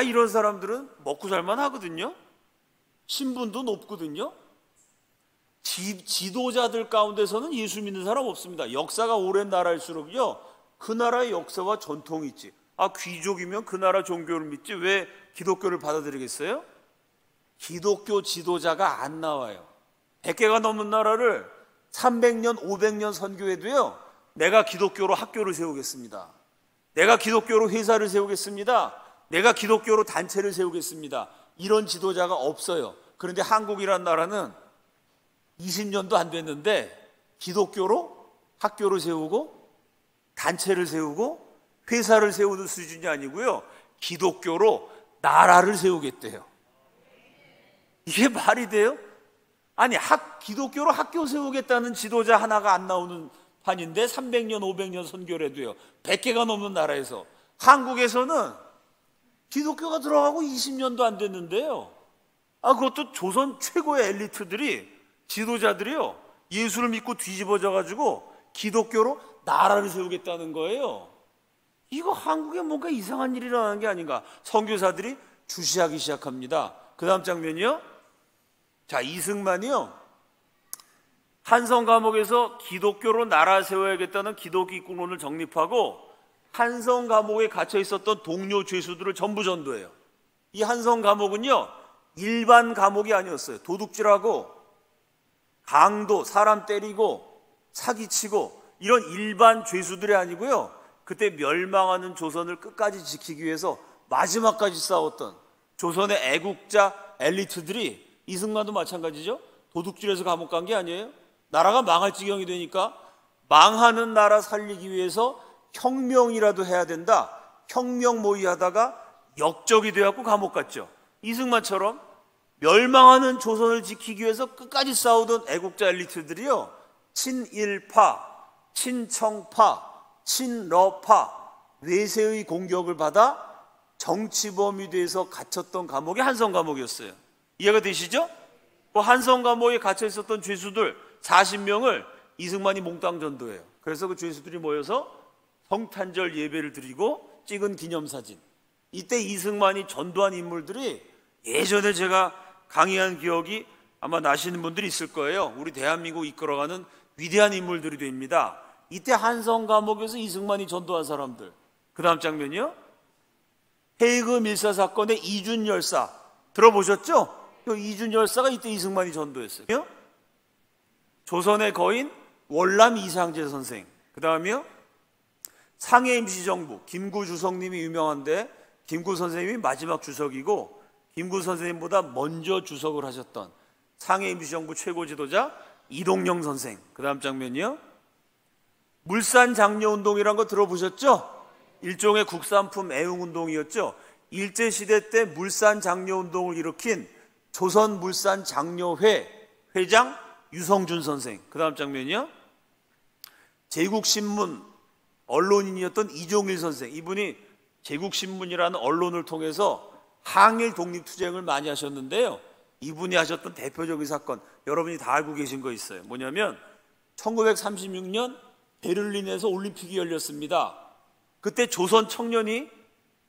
이런 사람들은 먹고 살만 하거든요. 신분도 높거든요. 지도자들 가운데서는 예수 믿는 사람 없습니다. 역사가 오랜 나라일수록요, 그 나라의 역사와 전통이 있지. 귀족이면 그 나라 종교를 믿지 왜 기독교를 받아들이겠어요? 기독교 지도자가 안 나와요. 100개가 넘는 나라를 300년, 500년 선교해도요, 내가 기독교로 학교를 세우겠습니다, 내가 기독교로 회사를 세우겠습니다. 내가 기독교로 단체를 세우겠습니다. 이런 지도자가 없어요. 그런데 한국이란 나라는 20년도 안 됐는데 기독교로 학교를 세우고 단체를 세우고 회사를 세우는 수준이 아니고요, 기독교로 나라를 세우겠대요. 이게 말이 돼요? 아니, 기독교로 학교 세우겠다는 지도자 하나가 안 나오는 판인데 300년 500년 선교를 해도요 100개가 넘는 나라에서, 한국에서는 기독교가 들어가고 20년도 안 됐는데요, 그것도 조선 최고의 엘리트들이, 지도자들이요, 예수를 믿고 뒤집어져 가지고 기독교로 나라를 세우겠다는 거예요. 이거 한국에 뭔가 이상한 일이 일어나는 게 아닌가. 선교사들이 주시하기 시작합니다. 그 다음 장면이요. 자, 이승만이요, 한성 감옥에서 기독교로 나라 세워야겠다는 기독기꾼론을 정립하고 한성 감옥에 갇혀 있었던 동료 죄수들을 전부 전도해요. 이 한성 감옥은요 일반 감옥이 아니었어요. 도둑질하고 강도, 사람 때리고 사기치고 이런 일반 죄수들이 아니고요, 그때 멸망하는 조선을 끝까지 지키기 위해서 마지막까지 싸웠던 조선의 애국자 엘리트들이, 이승만도 마찬가지죠. 도둑질해서 감옥 간 게 아니에요. 나라가 망할 지경이 되니까 망하는 나라 살리기 위해서 혁명이라도 해야 된다. 혁명 모의하다가 역적이 되어갖고 감옥 갔죠. 이승만처럼 멸망하는 조선을 지키기 위해서 끝까지 싸우던 애국자 엘리트들이요, 친일파, 친청파, 친러파, 외세의 공격을 받아 정치범이 돼서 갇혔던 감옥이 한성 감옥이었어요. 이해가 되시죠? 그 한성 감옥에 갇혀 있었던 죄수들 40명을 이승만이 몽땅 전도해요. 그래서 그 죄수들이 모여서 성탄절 예배를 드리고 찍은 기념사진. 이때 이승만이 전도한 인물들이 예전에 제가 강의한 기억이 아마 나시는 분들이 있을 거예요. 우리 대한민국 이끌어가는 위대한 인물들이 됩니다. 이때 한성 감옥에서 이승만이 전도한 사람들. 그 다음 장면이요, 헤이그 밀사 사건의 이준 열사 들어보셨죠? 그 이준 열사가 이때 이승만이 전도했어요. 조선의 거인 월남 이상제 선생, 그 다음이요 상해 임시정부 김구 주석님이 유명한데, 김구 선생님이 마지막 주석이고 김구 선생님보다 먼저 주석을 하셨던 상해 임시정부 최고 지도자 이동영 선생. 그 다음 장면이요, 물산 장려운동이란 거 들어보셨죠? 일종의 국산품 애웅운동이었죠. 일제시대 때 물산 장려운동을 일으킨 조선물산 장려회 회장 유성준 선생. 그 다음 장면이요, 제국신문 언론인이었던 이종일 선생. 이분이 제국신문이라는 언론을 통해서 항일 독립투쟁을 많이 하셨는데요, 이분이 하셨던 대표적인 사건 여러분이 다 알고 계신 거 있어요. 뭐냐면 1936년 베를린에서 올림픽이 열렸습니다. 그때 조선 청년이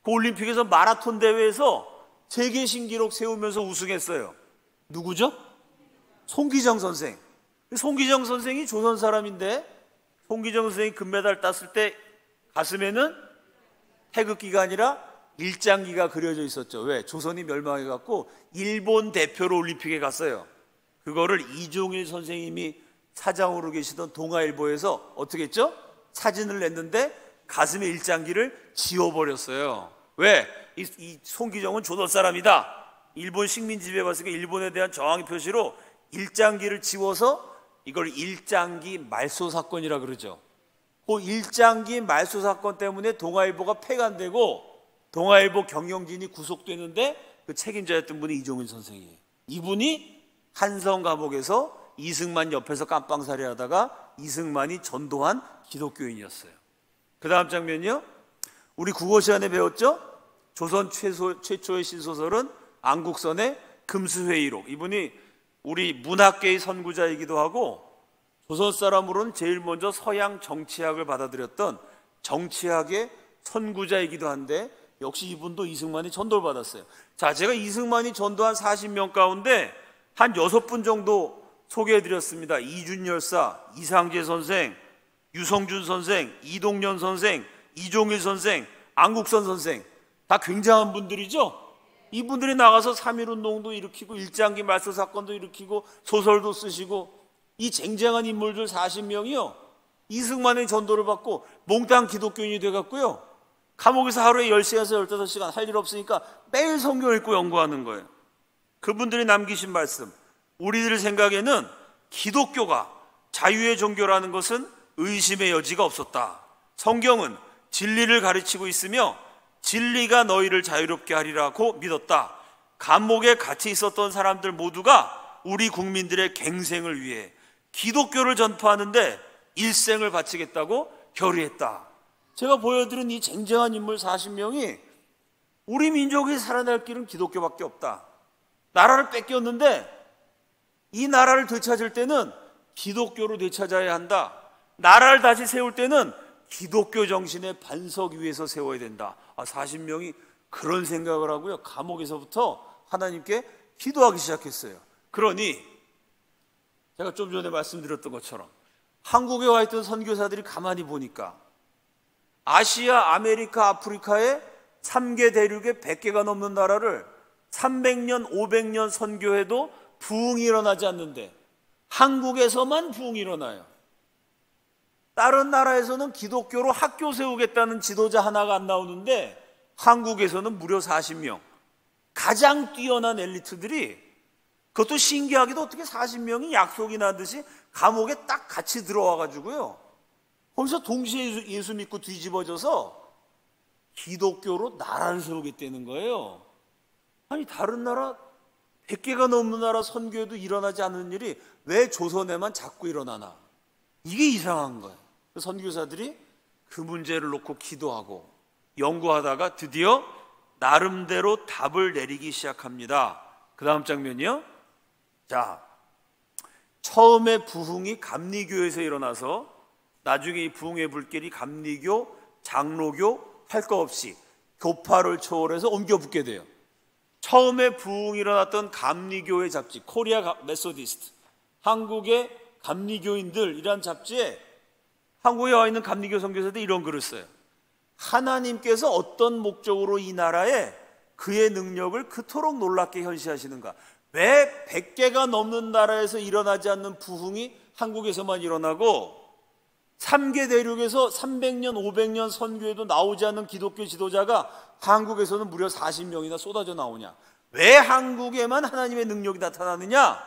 그 올림픽에서 마라톤 대회에서 세계 신기록 세우면서 우승했어요. 누구죠? 송기정 선생. 송기정 선생이 조선 사람인데, 송기정 선생이 금메달 땄을 때 가슴에는 태극기가 아니라 일장기가 그려져 있었죠. 왜? 조선이 멸망해갖고 일본 대표로 올림픽에 갔어요. 그거를 이종일 선생님이 사장으로 계시던 동아일보에서 어떻게 했죠? 사진을 냈는데 가슴에 일장기를 지워버렸어요. 왜? 이 송기정은 조선 사람이다. 일본 식민 지배에 봤으니까 일본에 대한 저항의 표시로 일장기를 지워서 이걸 일장기 말소 사건이라 그러죠. 그 일장기 말소 사건 때문에 동아일보가 폐간되고 동아일보 경영진이 구속됐는데 그 책임자였던 분이 이종일 선생이에요. 이분이 한성 감옥에서 이승만 옆에서 깜빵살이 하다가 이승만이 전도한 기독교인이었어요. 그 다음 장면이요, 우리 국어 시간에 배웠죠? 조선 최초의 신소설은 안국선의 금수회의록. 이분이 우리 문학계의 선구자이기도 하고 조선 사람으로는 제일 먼저 서양 정치학을 받아들였던 정치학의 선구자이기도 한데, 역시 이분도 이승만이 전도를 받았어요. 자, 제가 이승만이 전도한 40명 가운데 한 6분 정도 소개해드렸습니다. 이준 열사, 이상제 선생, 유성준 선생, 이동연 선생, 이종일 선생, 안국선 선생. 다 굉장한 분들이죠. 이분들이 나가서 3.1운동도 일으키고 일장기 말소 사건도 일으키고 소설도 쓰시고, 이 쟁쟁한 인물들 40명이요 이승만의 전도를 받고 몽땅 기독교인이 돼갖고요 감옥에서 하루에 10시간에서 15시간 할 일 없으니까 매일 성경 읽고 연구하는 거예요. 그분들이 남기신 말씀, 우리들 생각에는 기독교가 자유의 종교라는 것은 의심의 여지가 없었다. 성경은 진리를 가르치고 있으며 진리가 너희를 자유롭게 하리라고 믿었다. 감옥에 갇혀 있었던 사람들 모두가 우리 국민들의 갱생을 위해 기독교를 전파하는데 일생을 바치겠다고 결의했다. 제가 보여드린 이 쟁쟁한 인물 40명이 우리 민족이 살아날 길은 기독교밖에 없다. 나라를 뺏겼는데 이 나라를 되찾을 때는 기독교로 되찾아야 한다. 나라를 다시 세울 때는 기독교 정신의 반석 위에서 세워야 된다. 40명이 그런 생각을 하고요, 감옥에서부터 하나님께 기도하기 시작했어요. 그러니 제가 좀 전에 말씀드렸던 것처럼 한국에 와 있던 선교사들이 가만히 보니까 아시아, 아메리카, 아프리카의 3개 대륙에 100개가 넘는 나라를 300년, 500년 선교해도 부흥이 일어나지 않는데 한국에서만 부흥이 일어나요. 다른 나라에서는 기독교로 학교 세우겠다는 지도자 하나가 안 나오는데 한국에서는 무려 40명, 가장 뛰어난 엘리트들이, 그것도 신기하게도 어떻게 40명이 약속이 나듯이 감옥에 딱 같이 들어와 가지고요, 거기서 동시에 예수 믿고 뒤집어져서 기독교로 나라를 세우겠다는 거예요. 아니, 다른 나라 100개가 넘는 나라 선교에도 일어나지 않는 일이 왜 조선에만 자꾸 일어나나? 이게 이상한 거예요. 선교사들이 그 문제를 놓고 기도하고 연구하다가 드디어 나름대로 답을 내리기 시작합니다. 그 다음 장면이요. 자, 처음에 부흥이 감리교에서 일어나서 나중에 이 부흥의 불길이 감리교, 장로교 할 거 없이 교파를 초월해서 옮겨 붙게 돼요. 처음에 부흥이 일어났던 감리교의 잡지 코리아 메소디스트, 한국의 감리교인들이란 잡지에 한국에 와 있는 감리교 선교사들이 이런 글을 써요. 하나님께서 어떤 목적으로 이 나라에 그의 능력을 그토록 놀랍게 현시하시는가? 왜 100개가 넘는 나라에서 일어나지 않는 부흥이 한국에서만 일어나고 3개 대륙에서 300년, 500년 선교에도 나오지 않는 기독교 지도자가 한국에서는 무려 40명이나 쏟아져 나오냐? 왜 한국에만 하나님의 능력이 나타나느냐?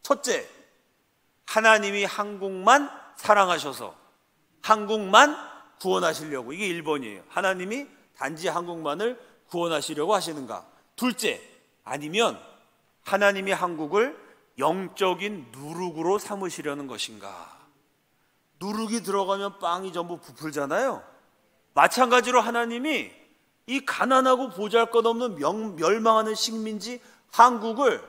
첫째, 하나님이 한국만 사랑하셔서 한국만 구원하시려고, 이게 1번이에요. 하나님이 단지 한국만을 구원하시려고 하시는가? 둘째, 아니면 하나님이 한국을 영적인 누룩으로 삼으시려는 것인가? 누룩이 들어가면 빵이 전부 부풀잖아요. 마찬가지로 하나님이 이 가난하고 보잘것없는 멸망하는 식민지 한국을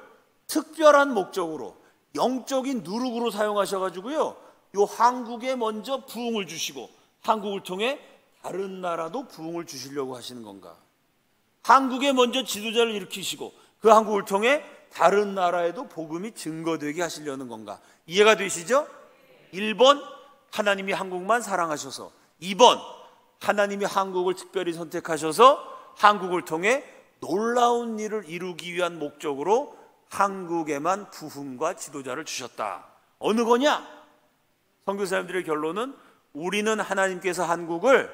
특별한 목적으로 영적인 누룩으로 사용하셔가지고요, 요 한국에 먼저 부흥을 주시고 한국을 통해 다른 나라도 부흥을 주시려고 하시는 건가? 한국에 먼저 지도자를 일으키시고 그 한국을 통해 다른 나라에도 복음이 증거되게 하시려는 건가? 이해가 되시죠? 1번, 하나님이 한국만 사랑하셔서. 2번, 하나님이 한국을 특별히 선택하셔서 한국을 통해 놀라운 일을 이루기 위한 목적으로 한국에만 부흥과 지도자를 주셨다. 어느 거냐? 선교사님들의 결론은 우리는 하나님께서 한국을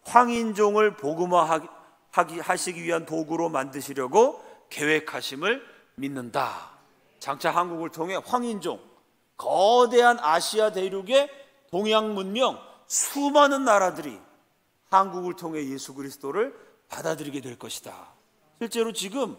황인종을 복음화하시기 위한 도구로 만드시려고 계획하심을 믿는다. 장차 한국을 통해 황인종, 거대한 아시아 대륙의 동양 문명, 수많은 나라들이 한국을 통해 예수 그리스도를 받아들이게 될 것이다. 실제로 지금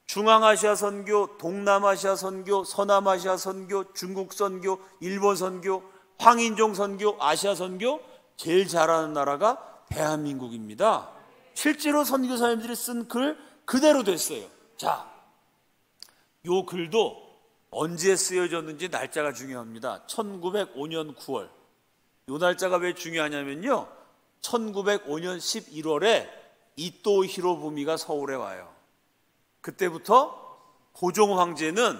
중앙아시아 선교, 동남아시아 선교, 서남아시아 선교, 중국 선교, 일본 선교, 황인종 선교, 아시아 선교 제일 잘하는 나라가 대한민국입니다. 실제로 선교사님들이 쓴 글 그대로 됐어요. 자, 요 글도 언제 쓰여졌는지 날짜가 중요합니다. 1905년 9월. 요 날짜가 왜 중요하냐면요, 1905년 11월에 이토 히로부미가 서울에 와요. 그때부터 고종 황제는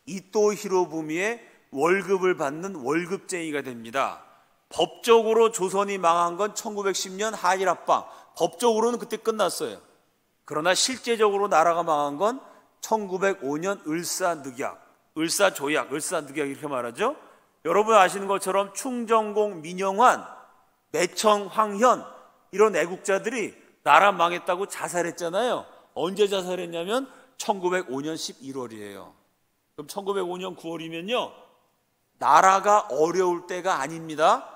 이토 히로부미의 월급을 받는 월급쟁이가 됩니다. 법적으로 조선이 망한 건 1910년 한일합방, 법적으로는 그때 끝났어요. 그러나 실제적으로 나라가 망한 건 1905년 을사조약 이렇게 말하죠. 여러분 아시는 것처럼 충정공, 민영환, 매청, 황현 이런 애국자들이 나라 망했다고 자살했잖아요. 언제 자살했냐면 1905년 11월이에요. 그럼 1905년 9월이면요, 나라가 어려울 때가 아닙니다.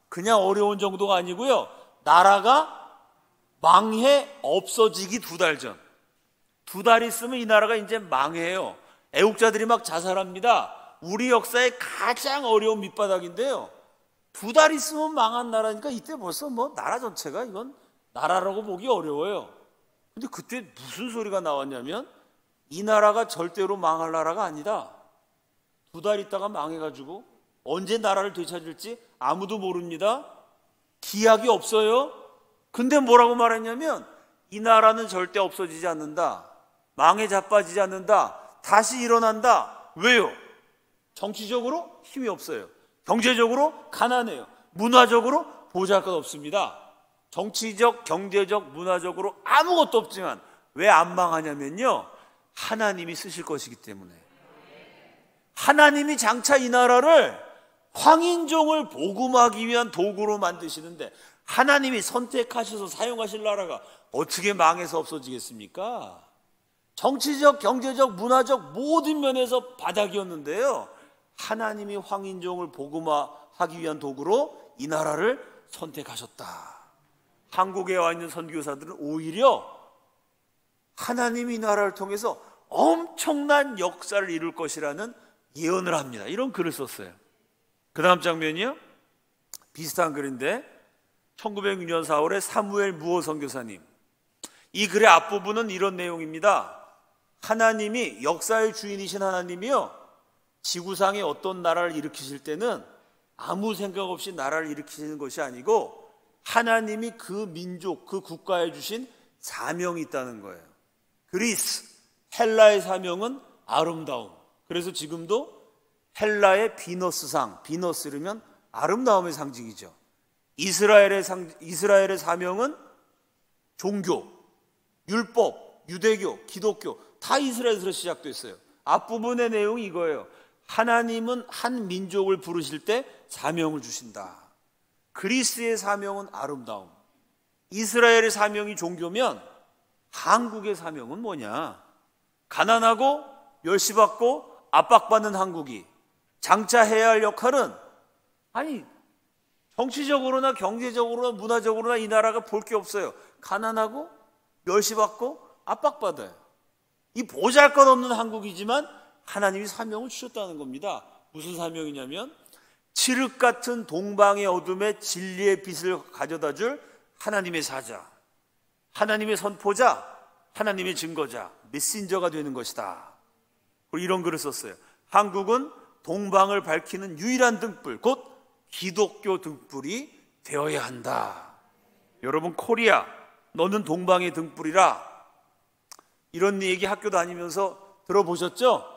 그냥 어려운 정도가 아니고요, 나라가 망해 없어지기 2달 전. 2달 있으면 이 나라가 이제 망해요. 애국자들이 막 자살합니다. 우리 역사의 가장 어려운 밑바닥인데요, 2달 있으면 망한 나라니까 이때 벌써 뭐 나라 전체가 이건 나라라고 보기 어려워요. 근데 그때 무슨 소리가 나왔냐면 이 나라가 절대로 망할 나라가 아니다. 2달 있다가 망해가지고 언제 나라를 되찾을지 아무도 모릅니다. 기약이 없어요. 근데 뭐라고 말했냐면 이 나라는 절대 없어지지 않는다. 망에 자빠지지 않는다. 다시 일어난다. 왜요? 정치적으로 힘이 없어요. 경제적으로 가난해요. 문화적으로 보잘것없습니다. 정치적, 경제적, 문화적으로 아무것도 없지만 왜 안 망하냐면요, 하나님이 쓰실 것이기 때문에. 하나님이 장차 이 나라를 황인종을 복음하기 위한 도구로 만드시는데 하나님이 선택하셔서 사용하실 나라가 어떻게 망해서 없어지겠습니까? 정치적, 경제적, 문화적 모든 면에서 바닥이었는데요, 하나님이 황인종을 복음화하기 위한 도구로 이 나라를 선택하셨다. 한국에 와 있는 선교사들은 오히려 하나님이 이 나라를 통해서 엄청난 역사를 이룰 것이라는 예언을 합니다. 이런 글을 썼어요. 그 다음 장면이요, 비슷한 글인데 1906년 4월에 사무엘 무호 선교사님, 이 글의 앞부분은 이런 내용입니다. 하나님이, 역사의 주인이신 하나님이요, 지구상에 어떤 나라를 일으키실 때는 아무 생각 없이 나라를 일으키시는 것이 아니고 하나님이 그 민족, 그 국가에 주신 사명이 있다는 거예요. 그리스, 헬라의 사명은 아름다움. 그래서 지금도 헬라의 비너스상, 비너스르면 아름다움의 상징이죠. 이스라엘의 사명은 종교, 율법, 유대교, 기독교 다 이스라엘에서 시작됐어요. 앞부분의 내용이 이거예요. 하나님은 한 민족을 부르실 때 사명을 주신다. 그리스의 사명은 아름다움, 이스라엘의 사명이 종교면 한국의 사명은 뭐냐? 가난하고 멸시받고 압박받는 한국이 장차 해야 할 역할은, 아니 정치적으로나 경제적으로나 문화적으로나 이 나라가 볼 게 없어요. 가난하고 멸시받고 압박받아요. 이 보잘것없는 한국이지만 하나님이 사명을 주셨다는 겁니다. 무슨 사명이냐면 칠흑 같은 동방의 어둠에 진리의 빛을 가져다 줄 하나님의 사자, 하나님의 선포자, 하나님의 증거자, 메신저가 되는 것이다. 이런 글을 썼어요. 한국은 동방을 밝히는 유일한 등불, 곧 기독교 등불이 되어야 한다. 여러분, 코리아, 너는 동방의 등불이라. 이런 얘기 학교 다니면서 들어보셨죠?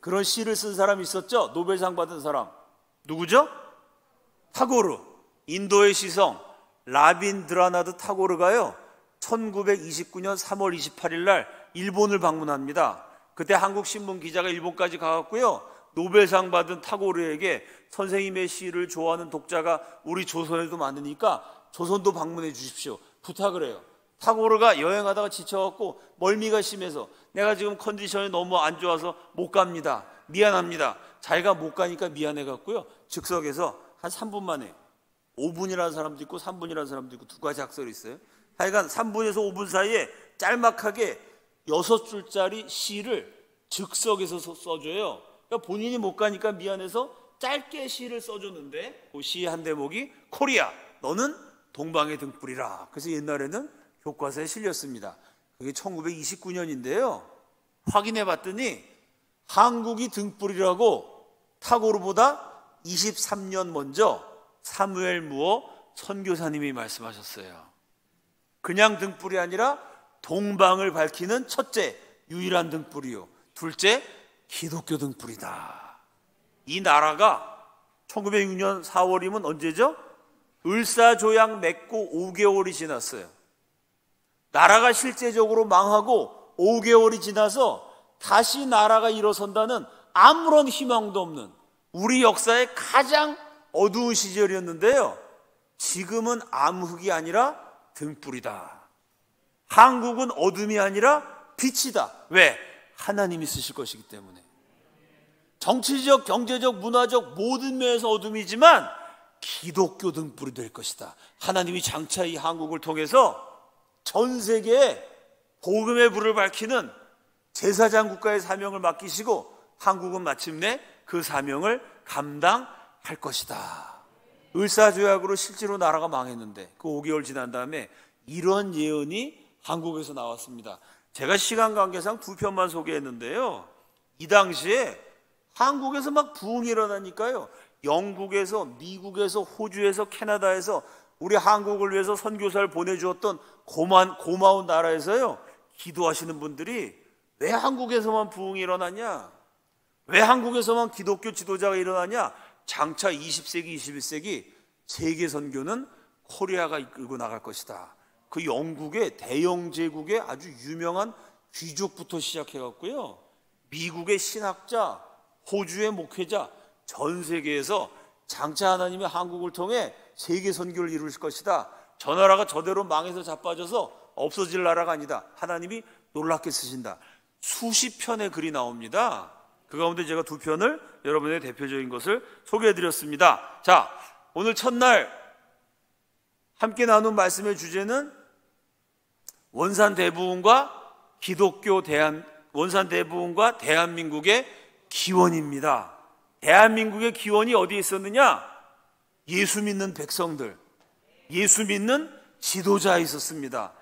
그런 시를 쓴 사람이 있었죠? 노벨상 받은 사람. 누구죠? 타고르. 인도의 시성 라빈드라나드 타고르가요, 1929년 3월 28일 날 일본을 방문합니다. 그때 한국 신문 기자가 일본까지 가갖고요, 노벨상 받은 타고르에게 선생님의 시를 좋아하는 독자가 우리 조선에도 많으니까 조선도 방문해 주십시오, 부탁을 해요. 타고르가 여행하다가 지쳐갖고 멀미가 심해서 내가 지금 컨디션이 너무 안 좋아서 못 갑니다, 미안합니다. 자기가 못 가니까 미안해갖고요, 즉석에서 한 3분 만에, 5분이라는 사람도 있고 3분이라는 사람도 있고 두 가지 학설이 있어요. 하여간 3분에서 5분 사이에 짤막하게 6줄짜리 시를 즉석에서 써줘요. 그러니까 본인이 못 가니까 미안해서 짧게 시를 써줬는데 그 시 한 대목이 코리아, 너는 동방의 등불이라. 그래서 옛날에는 교과서에 실렸습니다. 그게 1929년인데요 확인해 봤더니 한국이 등불이라고 타고르보다 23년 먼저 사무엘 무어 선교사님이 말씀하셨어요. 그냥 등불이 아니라 동방을 밝히는 첫째 유일한 등불이요, 둘째 기독교 등불이다. 이 나라가 1906년 4월이면 언제죠? 을사조약 맺고 5개월이 지났어요. 나라가 실제적으로 망하고 5개월이 지나서 다시 나라가 일어선다는 아무런 희망도 없는 우리 역사의 가장 어두운 시절이었는데요, 지금은 암흑이 아니라 등불이다. 한국은 어둠이 아니라 빛이다. 왜? 하나님이 쓰실 것이기 때문에. 정치적, 경제적, 문화적 모든 면에서 어둠이지만 기독교 등불이 될 것이다. 하나님이 장차 이 한국을 통해서 전 세계에 복음의 불을 밝히는 제사장 국가의 사명을 맡기시고 한국은 마침내 그 사명을 감당할 것이다. 을사조약으로 실제로 나라가 망했는데 그 5개월 지난 다음에 이런 예언이 한국에서 나왔습니다. 제가 시간 관계상 2편만 소개했는데요, 이 당시에 한국에서 막 부흥이 일어나니까요, 영국에서, 미국에서, 호주에서, 캐나다에서 우리 한국을 위해서 선교사를 보내주었던 고마운 나라에서요, 기도하시는 분들이 왜 한국에서만 부흥이 일어나냐, 왜 한국에서만 기독교 지도자가 일어나냐, 장차 20세기, 21세기 세계 선교는 코리아가 이끌고 나갈 것이다. 그 영국의 대영 제국의 아주 유명한 귀족부터 시작해갖고요, 미국의 신학자, 호주의 목회자, 전 세계에서 장차 하나님이 한국을 통해 세계 선교를 이루실 것이다. 저 나라가 저대로 망해서 자빠져서 없어질 나라가 아니다. 하나님이 놀랍게 쓰신다. 수십 편의 글이 나옵니다. 그 가운데 제가 2편을 여러분의 대표적인 것을 소개해드렸습니다. 자, 오늘 첫날 함께 나눈 말씀의 주제는 원산 대부흥과 대한민국의 기원입니다. 대한민국의 기원이 어디에 있었느냐? 예수 믿는 백성들, 예수 믿는 지도자에 있었습니다.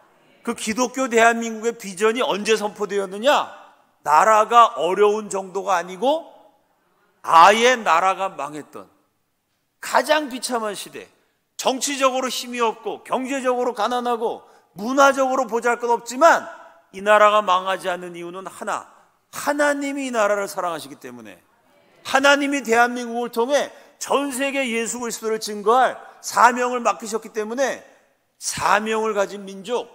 그 기독교 대한민국의 비전이 언제 선포되었느냐? 나라가 어려운 정도가 아니고 아예 나라가 망했던 가장 비참한 시대, 정치적으로 힘이 없고 경제적으로 가난하고 문화적으로 보잘것없지만 이 나라가 망하지 않는 이유는 하나, 하나님이 이 나라를 사랑하시기 때문에, 하나님이 대한민국을 통해 전 세계 예수 그리스도를 증거할 사명을 맡기셨기 때문에 사명을 가진 민족,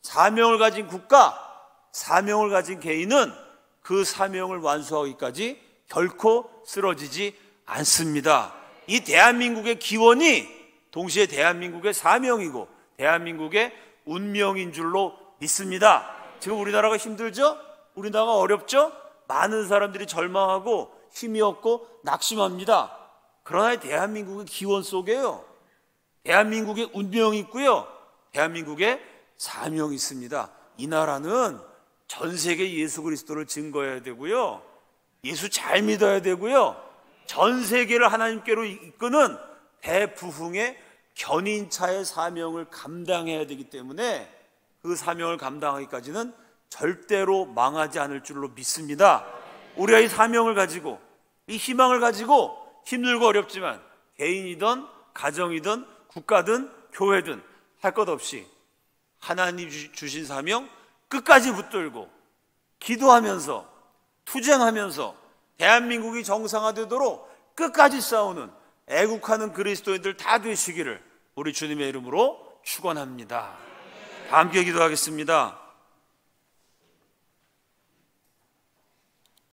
사명을 가진 국가, 사명을 가진 개인은 그 사명을 완수하기까지 결코 쓰러지지 않습니다. 이 대한민국의 기원이 동시에 대한민국의 사명이고 대한민국의 운명인 줄로 믿습니다. 지금 우리나라가 힘들죠? 우리나라가 어렵죠? 많은 사람들이 절망하고 힘이 없고 낙심합니다. 그러나 대한민국의 기원 속에요, 대한민국의 운명이 있고요, 대한민국의 사명이 있습니다. 이 나라는 전 세계 예수 그리스도를 증거해야 되고요, 예수 잘 믿어야 되고요, 전 세계를 하나님께로 이끄는 대부흥의 견인차의 사명을 감당해야 되기 때문에 그 사명을 감당하기까지는 절대로 망하지 않을 줄로 믿습니다. 우리가 이 사명을 가지고, 이 희망을 가지고 힘들고 어렵지만 개인이든 가정이든 국가든 교회든 할 것 없이 하나님 주신 사명 끝까지 붙들고 기도하면서 투쟁하면서 대한민국이 정상화되도록 끝까지 싸우는 애국하는 그리스도인들 다 되시기를 우리 주님의 이름으로 축원합니다. 다 함께 기도하겠습니다.